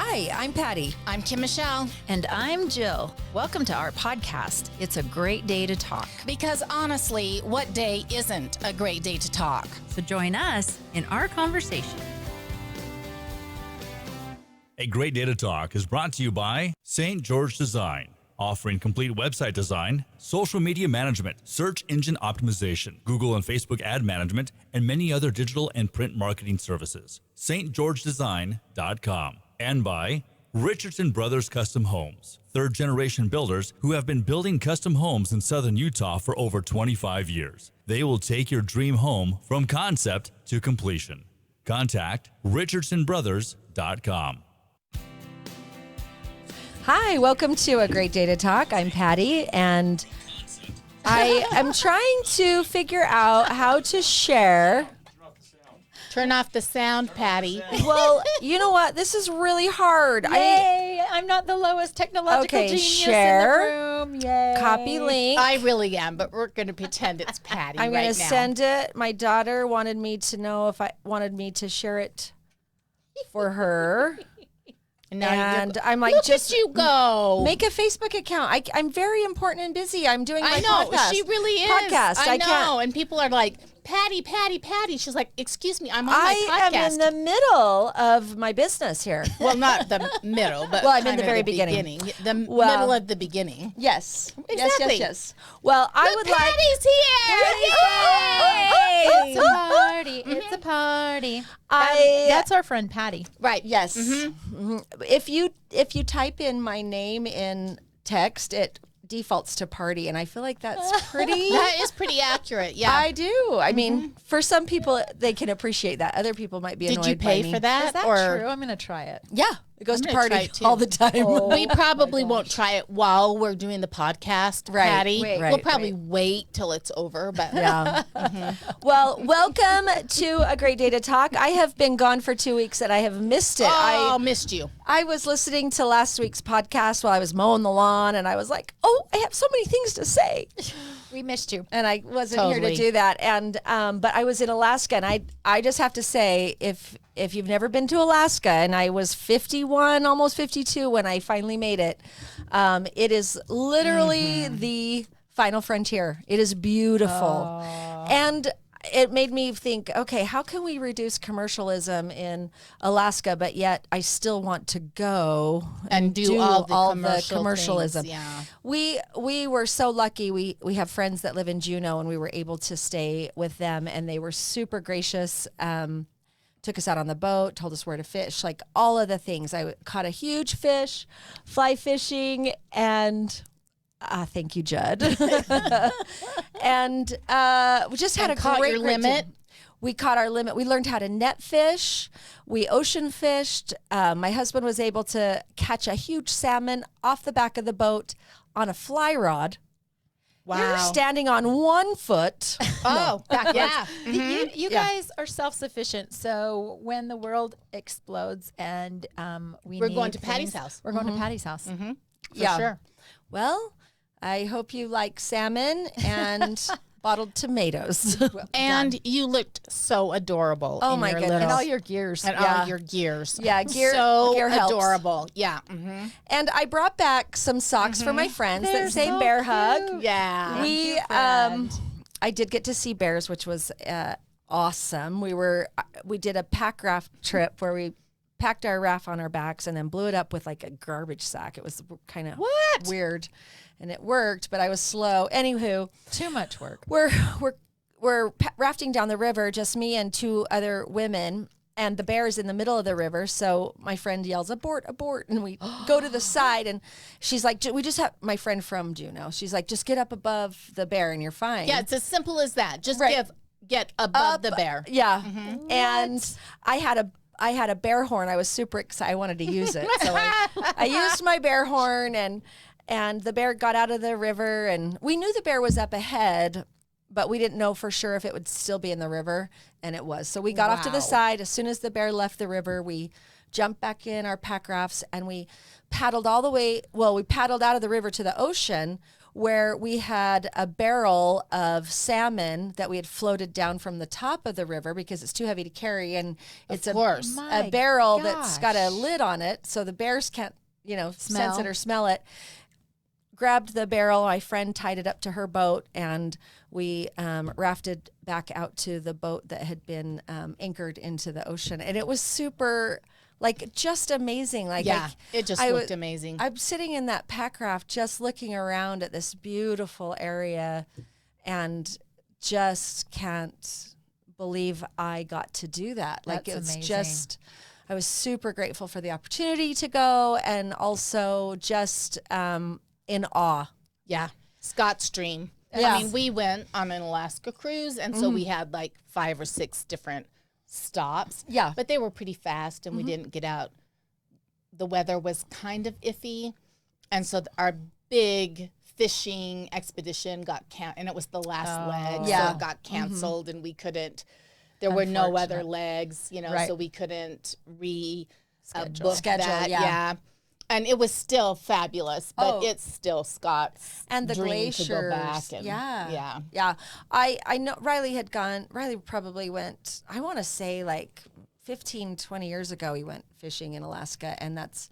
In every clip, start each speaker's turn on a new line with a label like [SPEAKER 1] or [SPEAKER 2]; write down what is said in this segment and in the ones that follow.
[SPEAKER 1] Hi, I'm Patty.
[SPEAKER 2] I'm Kim Michelle.
[SPEAKER 1] And I'm Jill. Welcome to our podcast. It's a great day to talk.
[SPEAKER 2] Because honestly, what day isn't a great day to talk?
[SPEAKER 1] So join us in our conversation.
[SPEAKER 3] A Great Day to Talk is brought to you by St. George Design, offering complete website design, social media management, search engine optimization, Google and Facebook ad management, and many other digital and print marketing services. stgeorgedesign.com. And by Richardson Brothers Custom Homes, third-generation builders who have been building custom homes in southern Utah for over 25 years. They will take your dream home from concept to completion. Contact richardsonbrothers.com.
[SPEAKER 4] Hi, welcome to A Great Day to Talk. I'm Patty, and I am trying to figure out how to share.
[SPEAKER 2] Turn off the sound, Patty.
[SPEAKER 4] Well, you know what? This is really hard.
[SPEAKER 5] Yay! I'm not the lowest technological genius
[SPEAKER 4] share,
[SPEAKER 5] in the room. Yay!
[SPEAKER 4] Copy link.
[SPEAKER 2] I really am, but we're going to pretend it's Patty
[SPEAKER 4] I'm
[SPEAKER 2] right
[SPEAKER 4] going to
[SPEAKER 2] now.
[SPEAKER 4] send it. My daughter wanted me to know if I wanted me to share it for her. And I'm like,
[SPEAKER 2] look
[SPEAKER 4] just
[SPEAKER 2] at you go.
[SPEAKER 4] Make a Facebook account. I'm very important and busy. I'm doing my
[SPEAKER 2] I know.
[SPEAKER 4] podcast.
[SPEAKER 2] She really is.
[SPEAKER 4] Podcast.
[SPEAKER 2] I know.
[SPEAKER 4] can't.
[SPEAKER 2] And people are like, Patty. She's like, excuse me, I'm on my podcast.
[SPEAKER 4] I am in the middle of my business here.
[SPEAKER 2] Well, not the middle, but
[SPEAKER 4] Well, I'm in
[SPEAKER 2] kind
[SPEAKER 4] the
[SPEAKER 2] of
[SPEAKER 4] very beginning.
[SPEAKER 2] The middle of the beginning.
[SPEAKER 4] Yes.
[SPEAKER 2] Exactly.
[SPEAKER 4] Yes. Well, I would
[SPEAKER 2] Patty's here!
[SPEAKER 5] It's a party. It's a party. That's our friend Patty.
[SPEAKER 4] Right. Yes. Mm-hmm. If you type in my name in text, it defaults to party, and I feel like that's pretty.
[SPEAKER 2] That is pretty accurate. Yeah.
[SPEAKER 4] I do. I mean, for some people, they can appreciate that. Other people might be annoyed.
[SPEAKER 2] Did you pay
[SPEAKER 4] by me.
[SPEAKER 2] for that?
[SPEAKER 5] Is that
[SPEAKER 2] or
[SPEAKER 5] true? I'm going to try it.
[SPEAKER 4] Yeah, it goes
[SPEAKER 2] I'm
[SPEAKER 4] to
[SPEAKER 2] gonna try
[SPEAKER 4] party
[SPEAKER 2] it too.
[SPEAKER 4] all the time.
[SPEAKER 2] We probably won't try it while we're doing the podcast,
[SPEAKER 4] Right,
[SPEAKER 2] Patty.
[SPEAKER 4] right,
[SPEAKER 2] we'll
[SPEAKER 4] right,
[SPEAKER 2] probably wait till it's over, but
[SPEAKER 4] Yeah. Well, welcome to A Great Day to Talk. I have been gone for 2 weeks and I have missed it.
[SPEAKER 2] I missed you.
[SPEAKER 4] I was listening to last week's podcast while I was mowing the lawn, and I was like, oh, I have so many things to say.
[SPEAKER 5] We missed you.
[SPEAKER 4] And I wasn't here
[SPEAKER 2] Totally.
[SPEAKER 4] to do that. And but I was in Alaska, and I just have to say, if you've never been to Alaska, and I was 51, almost 52 when I finally made it, it is literally the final frontier. It is beautiful. And it made me think, okay, how can we reduce commercialism in Alaska, but yet I still want to go
[SPEAKER 2] And do all the commercial
[SPEAKER 4] commercialism.
[SPEAKER 2] things, yeah.
[SPEAKER 4] We were so lucky. We have friends that live in Juneau, and we were able to stay with them, and they were super gracious. Took us out on the boat, told us where to fish, like all of the things. I caught a huge fish, fly fishing, and thank you, Judd. And we just had
[SPEAKER 2] And
[SPEAKER 4] a
[SPEAKER 2] caught
[SPEAKER 4] great
[SPEAKER 2] your limit?
[SPEAKER 4] We caught our limit. We learned how to net fish. We ocean fished. My husband was able to catch a huge salmon off the back of the boat on a fly rod.
[SPEAKER 2] Wow.
[SPEAKER 4] Standing on 1 foot.
[SPEAKER 2] Oh, yeah.
[SPEAKER 5] You guys are self-sufficient, so when the world explodes and
[SPEAKER 2] We're
[SPEAKER 5] need
[SPEAKER 2] going to Patty's
[SPEAKER 5] things,
[SPEAKER 2] house.
[SPEAKER 5] We're going to Patty's house.
[SPEAKER 2] For
[SPEAKER 4] Yeah.
[SPEAKER 2] sure.
[SPEAKER 4] Well, I hope you like salmon and bottled tomatoes.
[SPEAKER 2] And you looked so adorable.
[SPEAKER 4] Oh
[SPEAKER 2] in
[SPEAKER 4] my
[SPEAKER 2] your
[SPEAKER 4] goodness.
[SPEAKER 2] little-
[SPEAKER 4] And all
[SPEAKER 5] your gears.
[SPEAKER 2] And all your gears.
[SPEAKER 4] Yeah, gear
[SPEAKER 2] So
[SPEAKER 4] helps.
[SPEAKER 2] adorable. Yeah.
[SPEAKER 4] And I brought back some socks for my friends
[SPEAKER 5] They're
[SPEAKER 4] that say
[SPEAKER 5] so
[SPEAKER 4] Bear Hug.
[SPEAKER 5] cute.
[SPEAKER 2] Yeah.
[SPEAKER 4] We
[SPEAKER 5] friend.
[SPEAKER 4] I did get to see bears, which was awesome. We did a pack raft trip where we packed our raft on our backs and then blew it up with like a garbage sack. It was kind of weird, and it worked, but I was slow. Anywho,
[SPEAKER 5] Too much work.
[SPEAKER 4] we're rafting down the river, just me and 2 other women. And the bear is in the middle of the river, so my friend yells, "Abort, abort!" And we go to the side, and she's like, "We just have my friend from Juneau." She's like, "Just get up above the bear, and you're fine."
[SPEAKER 2] Yeah, it's as simple as that. Just
[SPEAKER 4] Right.
[SPEAKER 2] get above the bear.
[SPEAKER 4] Yeah, and I had a bear horn. I was super excited. I wanted to use it, so I used my bear horn, and the bear got out of the river, and we knew the bear was up ahead, but we didn't know for sure if it would still be in the river, and it was. So we got off to the side. As soon as the bear left the river, we jumped back in our pack rafts, and we paddled all the way. Well, we paddled out of the river to the ocean, where we had a barrel of salmon that we had floated down from the top of the river because it's too heavy to carry. And it's
[SPEAKER 2] course.
[SPEAKER 4] a barrel that's got a lid on it. So the bears can't, sense it or smell it. Grabbed the barrel. My friend tied it up to her boat, and we rafted back out to the boat that had been anchored into the ocean. And it was super, just amazing.
[SPEAKER 2] It just looked amazing.
[SPEAKER 4] I'm sitting in that pack raft just looking around at this beautiful area and just can't believe I got to do that.
[SPEAKER 5] That's
[SPEAKER 4] It's
[SPEAKER 5] amazing.
[SPEAKER 4] just, I was super grateful for the opportunity to go, and also just in awe.
[SPEAKER 2] Yeah. Scott Stream.
[SPEAKER 4] Yeah.
[SPEAKER 2] I mean, we went on an Alaska cruise, and so we had 5 or 6 different stops.
[SPEAKER 4] Yeah.
[SPEAKER 2] But they were pretty fast, and we didn't get out. The weather was kind of iffy. And so our big fishing expedition got and it was the last leg.
[SPEAKER 4] Yeah.
[SPEAKER 2] So it got canceled, and we couldn't, there were no other legs,
[SPEAKER 4] Right.
[SPEAKER 2] so we couldn't
[SPEAKER 4] Schedule,
[SPEAKER 2] that.
[SPEAKER 4] yeah.
[SPEAKER 2] And it was still fabulous, but it's still Scott's
[SPEAKER 4] And the
[SPEAKER 2] dream
[SPEAKER 4] glaciers.
[SPEAKER 2] to go back. And,
[SPEAKER 4] Yeah. I know Riley probably went, I want to say 15, 20 years ago, he went fishing in Alaska, and that's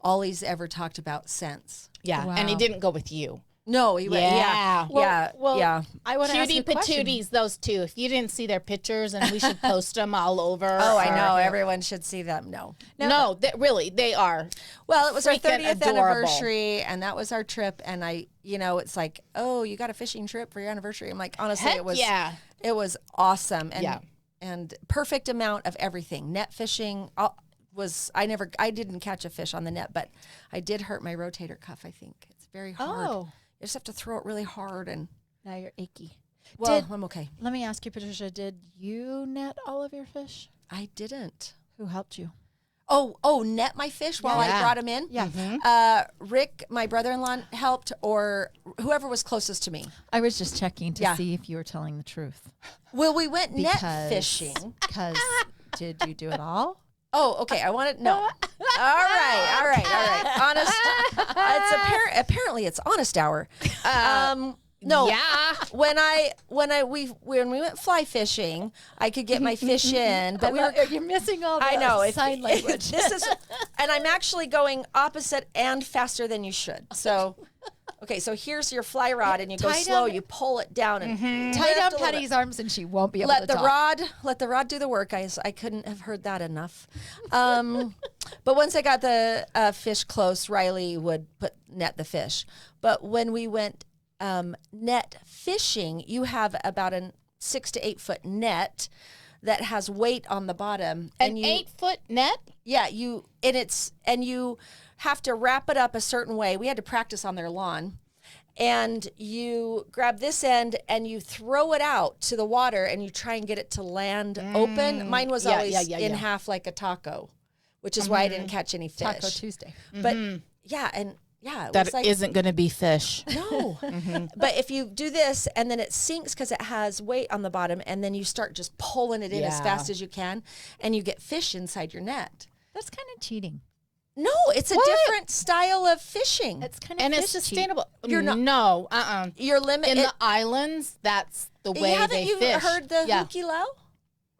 [SPEAKER 4] all he's ever talked about since.
[SPEAKER 2] Yeah. And he didn't go with you.
[SPEAKER 4] No, he went,
[SPEAKER 2] Yeah.
[SPEAKER 4] yeah.
[SPEAKER 5] I want to ask you
[SPEAKER 2] Cutie
[SPEAKER 5] a question.
[SPEAKER 2] patooties, those two. If you didn't see their pictures, and we should post them all over.
[SPEAKER 4] Oh, I know. Everyone should see them. No.
[SPEAKER 2] No, really, they are.
[SPEAKER 4] Well, it was our
[SPEAKER 2] Freaking
[SPEAKER 4] 30th
[SPEAKER 2] adorable.
[SPEAKER 4] anniversary, and that was our trip. And it's like, oh, you got a fishing trip for your anniversary. I'm like, honestly,
[SPEAKER 2] Heck
[SPEAKER 4] it was awesome. And,
[SPEAKER 2] Yeah.
[SPEAKER 4] and perfect amount of everything. Net fishing I didn't catch a fish on the net, but I did hurt my rotator cuff, I think. It's very hard.
[SPEAKER 5] Oh.
[SPEAKER 4] You just have to throw it really hard, and
[SPEAKER 5] Now you're achy.
[SPEAKER 4] well, I'm okay.
[SPEAKER 5] Let me ask you, Patricia, did you net all of your fish?
[SPEAKER 4] I didn't.
[SPEAKER 5] Who helped you?
[SPEAKER 4] Net my fish while I
[SPEAKER 2] Yeah.
[SPEAKER 4] brought him in?
[SPEAKER 5] Yeah.
[SPEAKER 4] Rick, my brother-in-law, helped, or whoever was closest to me.
[SPEAKER 5] I was just checking to
[SPEAKER 4] Yeah.
[SPEAKER 5] see if you were telling the truth.
[SPEAKER 4] Well, we went net fishing.
[SPEAKER 5] Because did you do it all?
[SPEAKER 4] Oh, okay. I want to know. All right. Honest. It's apparently it's honest hour. No.
[SPEAKER 2] Yeah.
[SPEAKER 4] When we went fly fishing, I could get my fish in, but
[SPEAKER 5] you're missing all the
[SPEAKER 4] I know
[SPEAKER 5] sign language.
[SPEAKER 4] This is, and I'm actually going opposite and faster than you should. So, okay, so here's your fly rod, and you go
[SPEAKER 5] Tie
[SPEAKER 4] slow.
[SPEAKER 5] down-
[SPEAKER 4] You pull it down and
[SPEAKER 5] Tie
[SPEAKER 4] lift
[SPEAKER 5] down
[SPEAKER 4] a little
[SPEAKER 5] Patty's
[SPEAKER 4] bit.
[SPEAKER 5] arms and she won't be able
[SPEAKER 4] Let
[SPEAKER 5] to
[SPEAKER 4] the
[SPEAKER 5] talk.
[SPEAKER 4] rod do the work, guys. I couldn't have heard that enough. But once I got the fish close, Riley would net the fish. But when we went net fishing, you have about a 6 to 8 foot net that has weight on the bottom.
[SPEAKER 2] An 8-foot net?
[SPEAKER 4] Yeah, you have to wrap it up a certain way. We had to practice on their lawn. And you grab this end and you throw it out to the water, and you try and get it to land open. Mine was always in half like a taco, which is why I didn't catch any fish.
[SPEAKER 5] Taco Tuesday.
[SPEAKER 4] But it
[SPEAKER 2] That
[SPEAKER 4] was like,
[SPEAKER 2] isn't going to be fish.
[SPEAKER 4] no. But if you do this and then it sinks because it has weight on the bottom, and then you start just pulling it in as
[SPEAKER 2] Yeah.
[SPEAKER 4] fast as you can, and you get fish inside your net.
[SPEAKER 5] That's kind of cheating.
[SPEAKER 4] No, it's a different style of fishing.
[SPEAKER 5] It's kind of
[SPEAKER 2] And it's
[SPEAKER 5] fish cheat.
[SPEAKER 2] sustainable.
[SPEAKER 4] You're not-
[SPEAKER 2] No,
[SPEAKER 4] Your limit.
[SPEAKER 2] In the islands, that's the way
[SPEAKER 4] haven't
[SPEAKER 2] they
[SPEAKER 4] you
[SPEAKER 2] fish.
[SPEAKER 4] heard the
[SPEAKER 2] yeah.
[SPEAKER 4] hukilau?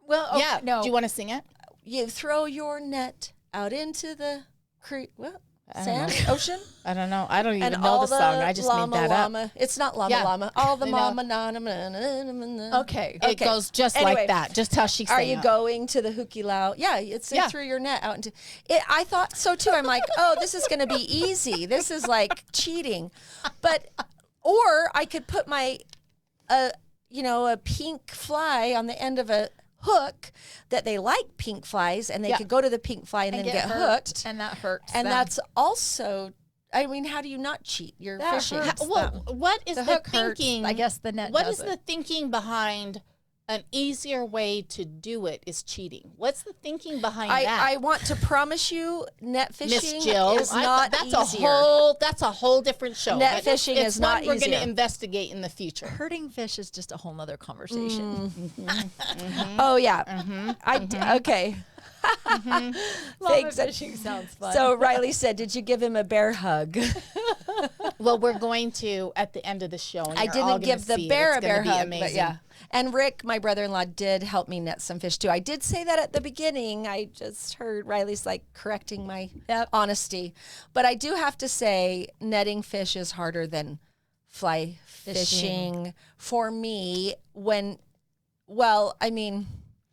[SPEAKER 5] Well, okay,
[SPEAKER 2] Yeah.
[SPEAKER 5] no.
[SPEAKER 2] Do you want to sing it?
[SPEAKER 4] You throw your net out into the creek, sand, ocean,
[SPEAKER 2] I don't know. I don't even
[SPEAKER 4] and
[SPEAKER 2] know
[SPEAKER 4] all
[SPEAKER 2] the song. I just
[SPEAKER 4] llama,
[SPEAKER 2] made that
[SPEAKER 4] llama.
[SPEAKER 2] up.
[SPEAKER 4] It's not llama
[SPEAKER 2] Yeah.
[SPEAKER 4] llama. All the
[SPEAKER 2] I know.
[SPEAKER 4] mama na na na na na na.
[SPEAKER 5] Okay.
[SPEAKER 2] It goes just
[SPEAKER 4] Anyway,
[SPEAKER 2] like that. Just how she sang
[SPEAKER 4] Are you
[SPEAKER 2] it.
[SPEAKER 4] going to the hukilau? Yeah, it's
[SPEAKER 2] Yeah.
[SPEAKER 4] through your net out into it. I thought so too. I'm like, oh, this is going to be easy. This is like cheating, or I could put my, a pink fly on the end of a hook that they like pink flies, and they
[SPEAKER 2] Yeah.
[SPEAKER 4] could go to the pink fly and then get hooked.
[SPEAKER 5] And that hurts.
[SPEAKER 4] And
[SPEAKER 5] them.
[SPEAKER 4] that's also, I mean, how do you not cheat? You're
[SPEAKER 5] That
[SPEAKER 4] fishing.
[SPEAKER 5] hurts.
[SPEAKER 2] What is
[SPEAKER 5] the
[SPEAKER 2] the
[SPEAKER 5] hook hurts.
[SPEAKER 2] thinking?
[SPEAKER 5] I guess the net
[SPEAKER 2] What
[SPEAKER 5] does
[SPEAKER 2] is the
[SPEAKER 5] it.
[SPEAKER 2] thinking behind an easier way to do it is cheating? What's the thinking behind that?
[SPEAKER 4] I want to promise you, net fishing
[SPEAKER 2] Miss Jill,
[SPEAKER 4] is not
[SPEAKER 2] that's
[SPEAKER 4] easier.
[SPEAKER 2] that's a whole different show.
[SPEAKER 4] Net
[SPEAKER 2] But
[SPEAKER 4] fishing
[SPEAKER 2] it's
[SPEAKER 4] is not
[SPEAKER 2] one we're going
[SPEAKER 4] easier.
[SPEAKER 2] to investigate in the future.
[SPEAKER 5] Hurting fish is just a whole nother conversation.
[SPEAKER 4] Oh yeah, okay.
[SPEAKER 5] Llama
[SPEAKER 4] Thanks.
[SPEAKER 5] fishing sounds fun.
[SPEAKER 4] So Riley said, "Did you give him a bear hug?"
[SPEAKER 2] Well, we're going to at the end of the show. And
[SPEAKER 4] I
[SPEAKER 2] you're all
[SPEAKER 4] didn't
[SPEAKER 2] gonna
[SPEAKER 4] give the
[SPEAKER 2] see it.
[SPEAKER 4] bear
[SPEAKER 2] It's
[SPEAKER 4] a
[SPEAKER 2] gonna
[SPEAKER 4] bear
[SPEAKER 2] be
[SPEAKER 4] hug,
[SPEAKER 2] amazing.
[SPEAKER 4] but yeah. And Rick, my brother-in-law, did help me net some fish too. I did say that at the beginning. I just heard Riley's like correcting my honesty. But I do have to say netting fish is harder than fly fishing for me I mean,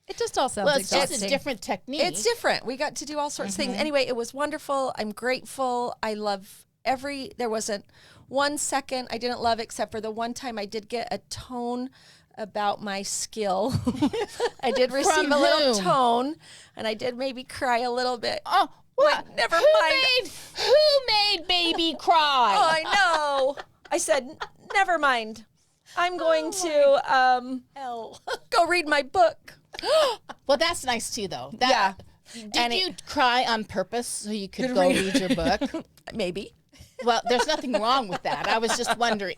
[SPEAKER 5] It just all sounds
[SPEAKER 2] Well, it's
[SPEAKER 5] exhausting.
[SPEAKER 2] just a different technique.
[SPEAKER 4] it's different. We got to do all sorts of things. Anyway, it was wonderful. I'm grateful. I love there wasn't 1 second I didn't love except for the one time I did get a tone about my skill. I did receive
[SPEAKER 2] From
[SPEAKER 4] a little
[SPEAKER 2] whom?
[SPEAKER 4] tone and I did maybe cry a little bit.
[SPEAKER 2] Oh, what?
[SPEAKER 4] Never mind.
[SPEAKER 2] Who made baby cry?
[SPEAKER 4] Oh, I know. I said, never mind. I'm going to go read my book.
[SPEAKER 2] Well, that's nice too, though. Did
[SPEAKER 4] And
[SPEAKER 2] you cry on purpose so you could go read your book?
[SPEAKER 4] Maybe.
[SPEAKER 2] Well, there's nothing wrong with that. I was just wondering.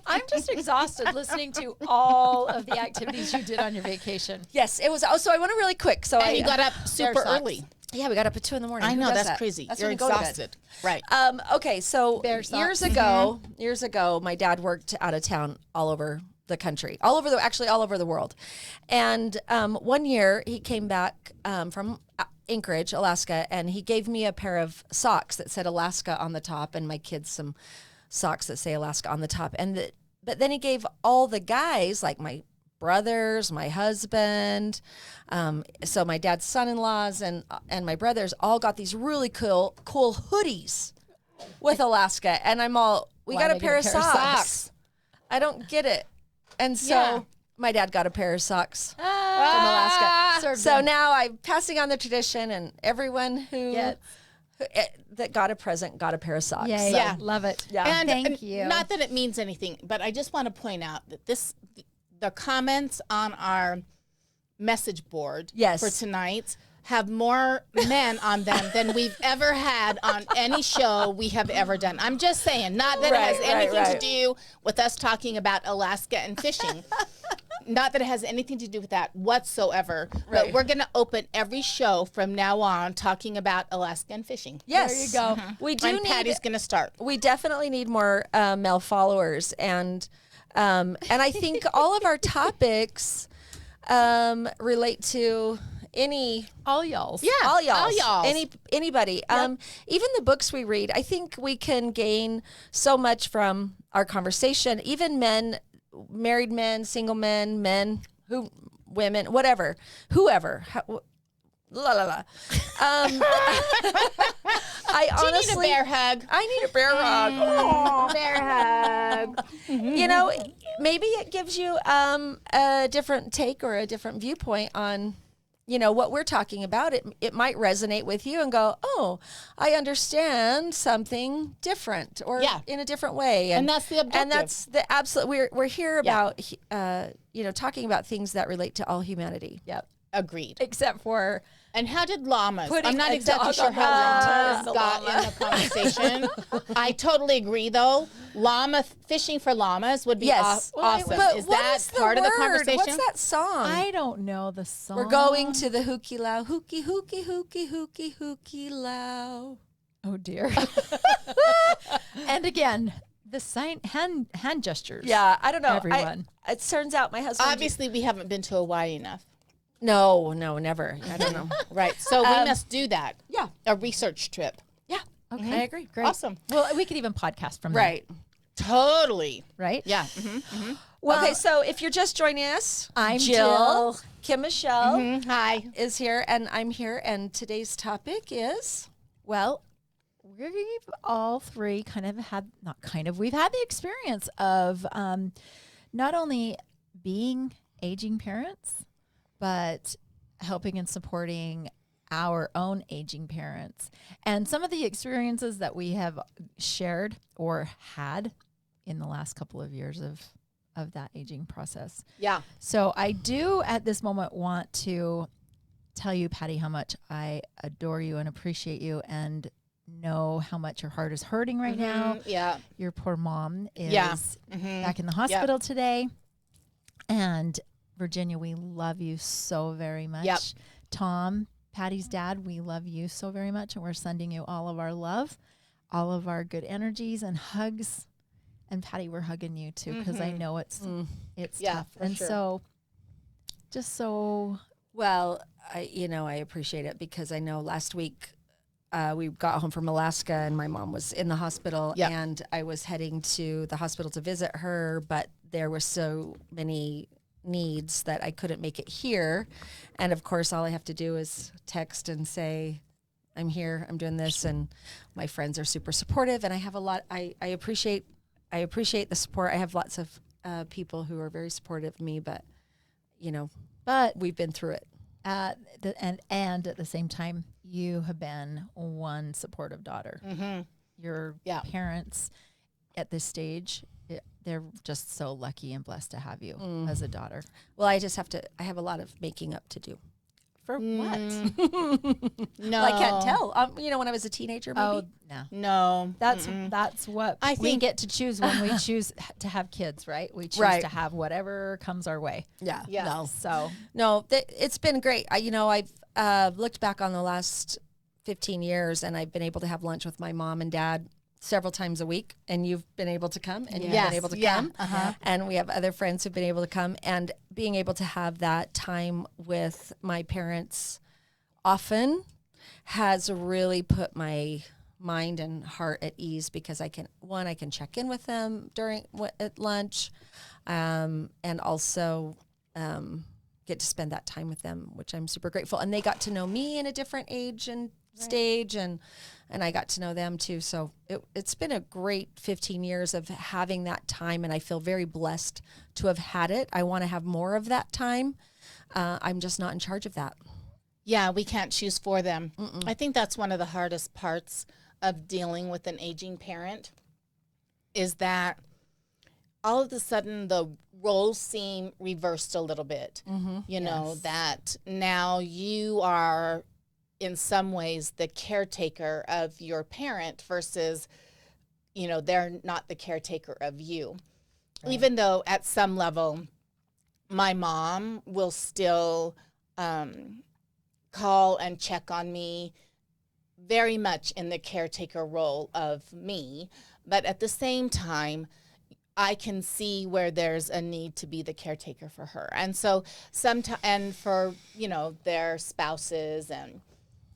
[SPEAKER 5] I'm just exhausted listening to all of the activities you did on your vacation.
[SPEAKER 4] Yes, it was. Oh, so I want to really quick. So
[SPEAKER 2] And you got up super
[SPEAKER 5] socks.
[SPEAKER 2] early.
[SPEAKER 4] Yeah, we got up at 2 a.m.
[SPEAKER 2] I
[SPEAKER 4] Who
[SPEAKER 2] know,
[SPEAKER 4] does
[SPEAKER 2] that's
[SPEAKER 4] that?
[SPEAKER 2] crazy.
[SPEAKER 4] That's
[SPEAKER 2] You're
[SPEAKER 4] when you go to bed.
[SPEAKER 2] exhausted. Right.
[SPEAKER 4] Okay, so
[SPEAKER 5] Bear socks.
[SPEAKER 4] years ago, my dad worked out of town all over the country, all over the world. And one year he came back from Anchorage, Alaska, and he gave me a pair of socks that said Alaska on the top, and my kids some socks that say Alaska on the top. But then he gave all the guys, like my brothers, my husband, so my dad's son-in-laws and my brothers all got these really cool hoodies with Alaska, and we
[SPEAKER 5] Why
[SPEAKER 4] got a
[SPEAKER 5] they get
[SPEAKER 4] pair of socks. I don't get it. And so
[SPEAKER 2] Yeah.
[SPEAKER 4] my dad got a pair of socks from Alaska.
[SPEAKER 5] Served
[SPEAKER 4] So
[SPEAKER 5] them.
[SPEAKER 4] now I'm passing on the tradition, and everyone
[SPEAKER 5] Yes.
[SPEAKER 4] that got a present got a pair of socks.
[SPEAKER 5] Yay.
[SPEAKER 4] So,
[SPEAKER 2] Yeah.
[SPEAKER 5] Love it.
[SPEAKER 4] Yeah.
[SPEAKER 5] Thank you.
[SPEAKER 2] Not that it means anything, but I just want to point out that the comments on our message board
[SPEAKER 4] Yes.
[SPEAKER 2] for tonight have more men on them than we've ever had on any show we have ever done. I'm just saying, not that it has anything to do with us talking about Alaska and fishing. Not that it has anything to do with that whatsoever.
[SPEAKER 4] Right.
[SPEAKER 2] But we're going to open every show from now on talking about Alaska and fishing.
[SPEAKER 4] Yes.
[SPEAKER 5] There you go.
[SPEAKER 4] We do
[SPEAKER 2] And
[SPEAKER 4] need
[SPEAKER 2] Patty's going to start.
[SPEAKER 4] we definitely need more male followers, and I think all of our topics relate to
[SPEAKER 5] All y'all's.
[SPEAKER 2] Yeah.
[SPEAKER 4] all y'all,
[SPEAKER 2] all y'alls.
[SPEAKER 4] anybody. Even the books we read, I think we can gain so much from our conversation. Even men, married men, single men, women, whatever, whoever. La la la. I
[SPEAKER 2] Do you
[SPEAKER 4] honestly
[SPEAKER 2] need a bear hug?
[SPEAKER 4] I need a bear hug. Aw.
[SPEAKER 2] Bear hug.
[SPEAKER 4] You know, maybe it gives you a different take or a different viewpoint on, what we're talking about. It might resonate with you and go, oh, I understand something different or
[SPEAKER 2] Yeah.
[SPEAKER 4] in a different way.
[SPEAKER 2] And that's the objective.
[SPEAKER 4] And that's the absolute. We're here about talking about things that relate to all humanity.
[SPEAKER 5] Yep.
[SPEAKER 2] Agreed.
[SPEAKER 5] Except for
[SPEAKER 2] And how did llamas?
[SPEAKER 5] Putting
[SPEAKER 2] I'm not
[SPEAKER 5] a
[SPEAKER 2] exactly
[SPEAKER 5] dog
[SPEAKER 2] sure
[SPEAKER 5] on
[SPEAKER 2] how llamas
[SPEAKER 5] the
[SPEAKER 2] got in the conversation. I totally agree, though. Fishing for llamas would be
[SPEAKER 4] Yes.
[SPEAKER 2] awesome.
[SPEAKER 4] But
[SPEAKER 2] Is
[SPEAKER 4] what
[SPEAKER 2] that
[SPEAKER 4] is the
[SPEAKER 2] part of the
[SPEAKER 4] word?
[SPEAKER 2] conversation?
[SPEAKER 4] What's that song?
[SPEAKER 5] I don't know the song.
[SPEAKER 4] We're going to the hooky lao, hooky hooky hooky hooky hooky lao.
[SPEAKER 5] Oh dear. And again, the hand gestures.
[SPEAKER 4] Yeah, I don't know.
[SPEAKER 5] Everyone.
[SPEAKER 4] It turns out my husband.
[SPEAKER 2] Obviously, we haven't been to Hawaii enough.
[SPEAKER 4] No, never. I don't know.
[SPEAKER 2] Right. So we must do that.
[SPEAKER 4] Yeah.
[SPEAKER 2] A research trip.
[SPEAKER 4] Yeah.
[SPEAKER 5] Okay.
[SPEAKER 4] I agree.
[SPEAKER 5] Great.
[SPEAKER 2] Awesome.
[SPEAKER 5] Well, we could even podcast from there.
[SPEAKER 4] Right.
[SPEAKER 2] Totally.
[SPEAKER 5] Right?
[SPEAKER 2] Yeah. Mm-hmm.
[SPEAKER 5] Well,
[SPEAKER 4] Okay, so if you're just joining us,
[SPEAKER 5] I'm
[SPEAKER 4] Jill.
[SPEAKER 5] Jill.
[SPEAKER 4] Kim Michelle
[SPEAKER 2] Hi.
[SPEAKER 4] is here, and I'm here, and today's topic is
[SPEAKER 5] Well, we've all three we've had the experience of not only being aging parents, but helping and supporting our own aging parents. And some of the experiences that we have shared or had in the last couple of years of that aging process.
[SPEAKER 2] Yeah.
[SPEAKER 5] So I do at this moment want to tell you, Patty, how much I adore you and appreciate you and know how much your heart is hurting right now.
[SPEAKER 2] Yeah.
[SPEAKER 5] Your poor mom is
[SPEAKER 2] Mm-hmm.
[SPEAKER 5] back in the hospital today. And Virginia, we love you so very much.
[SPEAKER 2] Yep.
[SPEAKER 5] Tom, Patty's dad, we love you so very much, and we're sending you all of our love. all of our good energies and hugs. And Patty, we're hugging you too, because I know it's tough. And so just so
[SPEAKER 4] well, I appreciate it, because I know last week we got home from Alaska and my mom was in the hospital, and I was heading to the hospital to visit her, but there were so many needs that I couldn't make it here. And of course, all I have to do is text and say, I'm here, I'm doing this. And my friends are super supportive, and I have a lot, I appreciate the support. I have lots of people who are very supportive of me, but we've been through it.
[SPEAKER 5] And at the same time, you have been one supportive daughter. Your parents at this stage, they're just so lucky and blessed to have you as a daughter.
[SPEAKER 4] Well, I have a lot of making up to do.
[SPEAKER 5] For what?
[SPEAKER 2] No.
[SPEAKER 4] Well, I can't tell. When I was a teenager, maybe.
[SPEAKER 5] Oh,
[SPEAKER 2] No.
[SPEAKER 5] That's what we get to choose when we choose to have kids, right? We choose to have whatever comes our way.
[SPEAKER 4] Yeah.
[SPEAKER 2] Yeah.
[SPEAKER 4] It's been great. I've looked back on the last 15 years, and I've been able to have lunch with my mom and dad several times a week, and you've been able to come, and you've been able to come, and we have other friends who've been able to come, and being able to have that time with my parents often has really put my mind and heart at ease, because I can check in with them at lunch, and also get to spend that time with them, which I'm super grateful. And they got to know me in a different age and stage, and I got to know them too. So it's been a great 15 years of having that time, and I feel very blessed to have had it. I want to have more of that time. I'm just not in charge of that.
[SPEAKER 2] Yeah, we can't choose for them. I think that's one of the hardest parts of dealing with an aging parent, is that all of a sudden the roles seem reversed a little bit. That now you are in some ways the caretaker of your parent versus, they're not the caretaker of you. Right. Even though at some level, my mom will still call and check on me, very much in the caretaker role of me. But at the same time, I can see where there's a need to be the caretaker for her. And so and for, their spouses and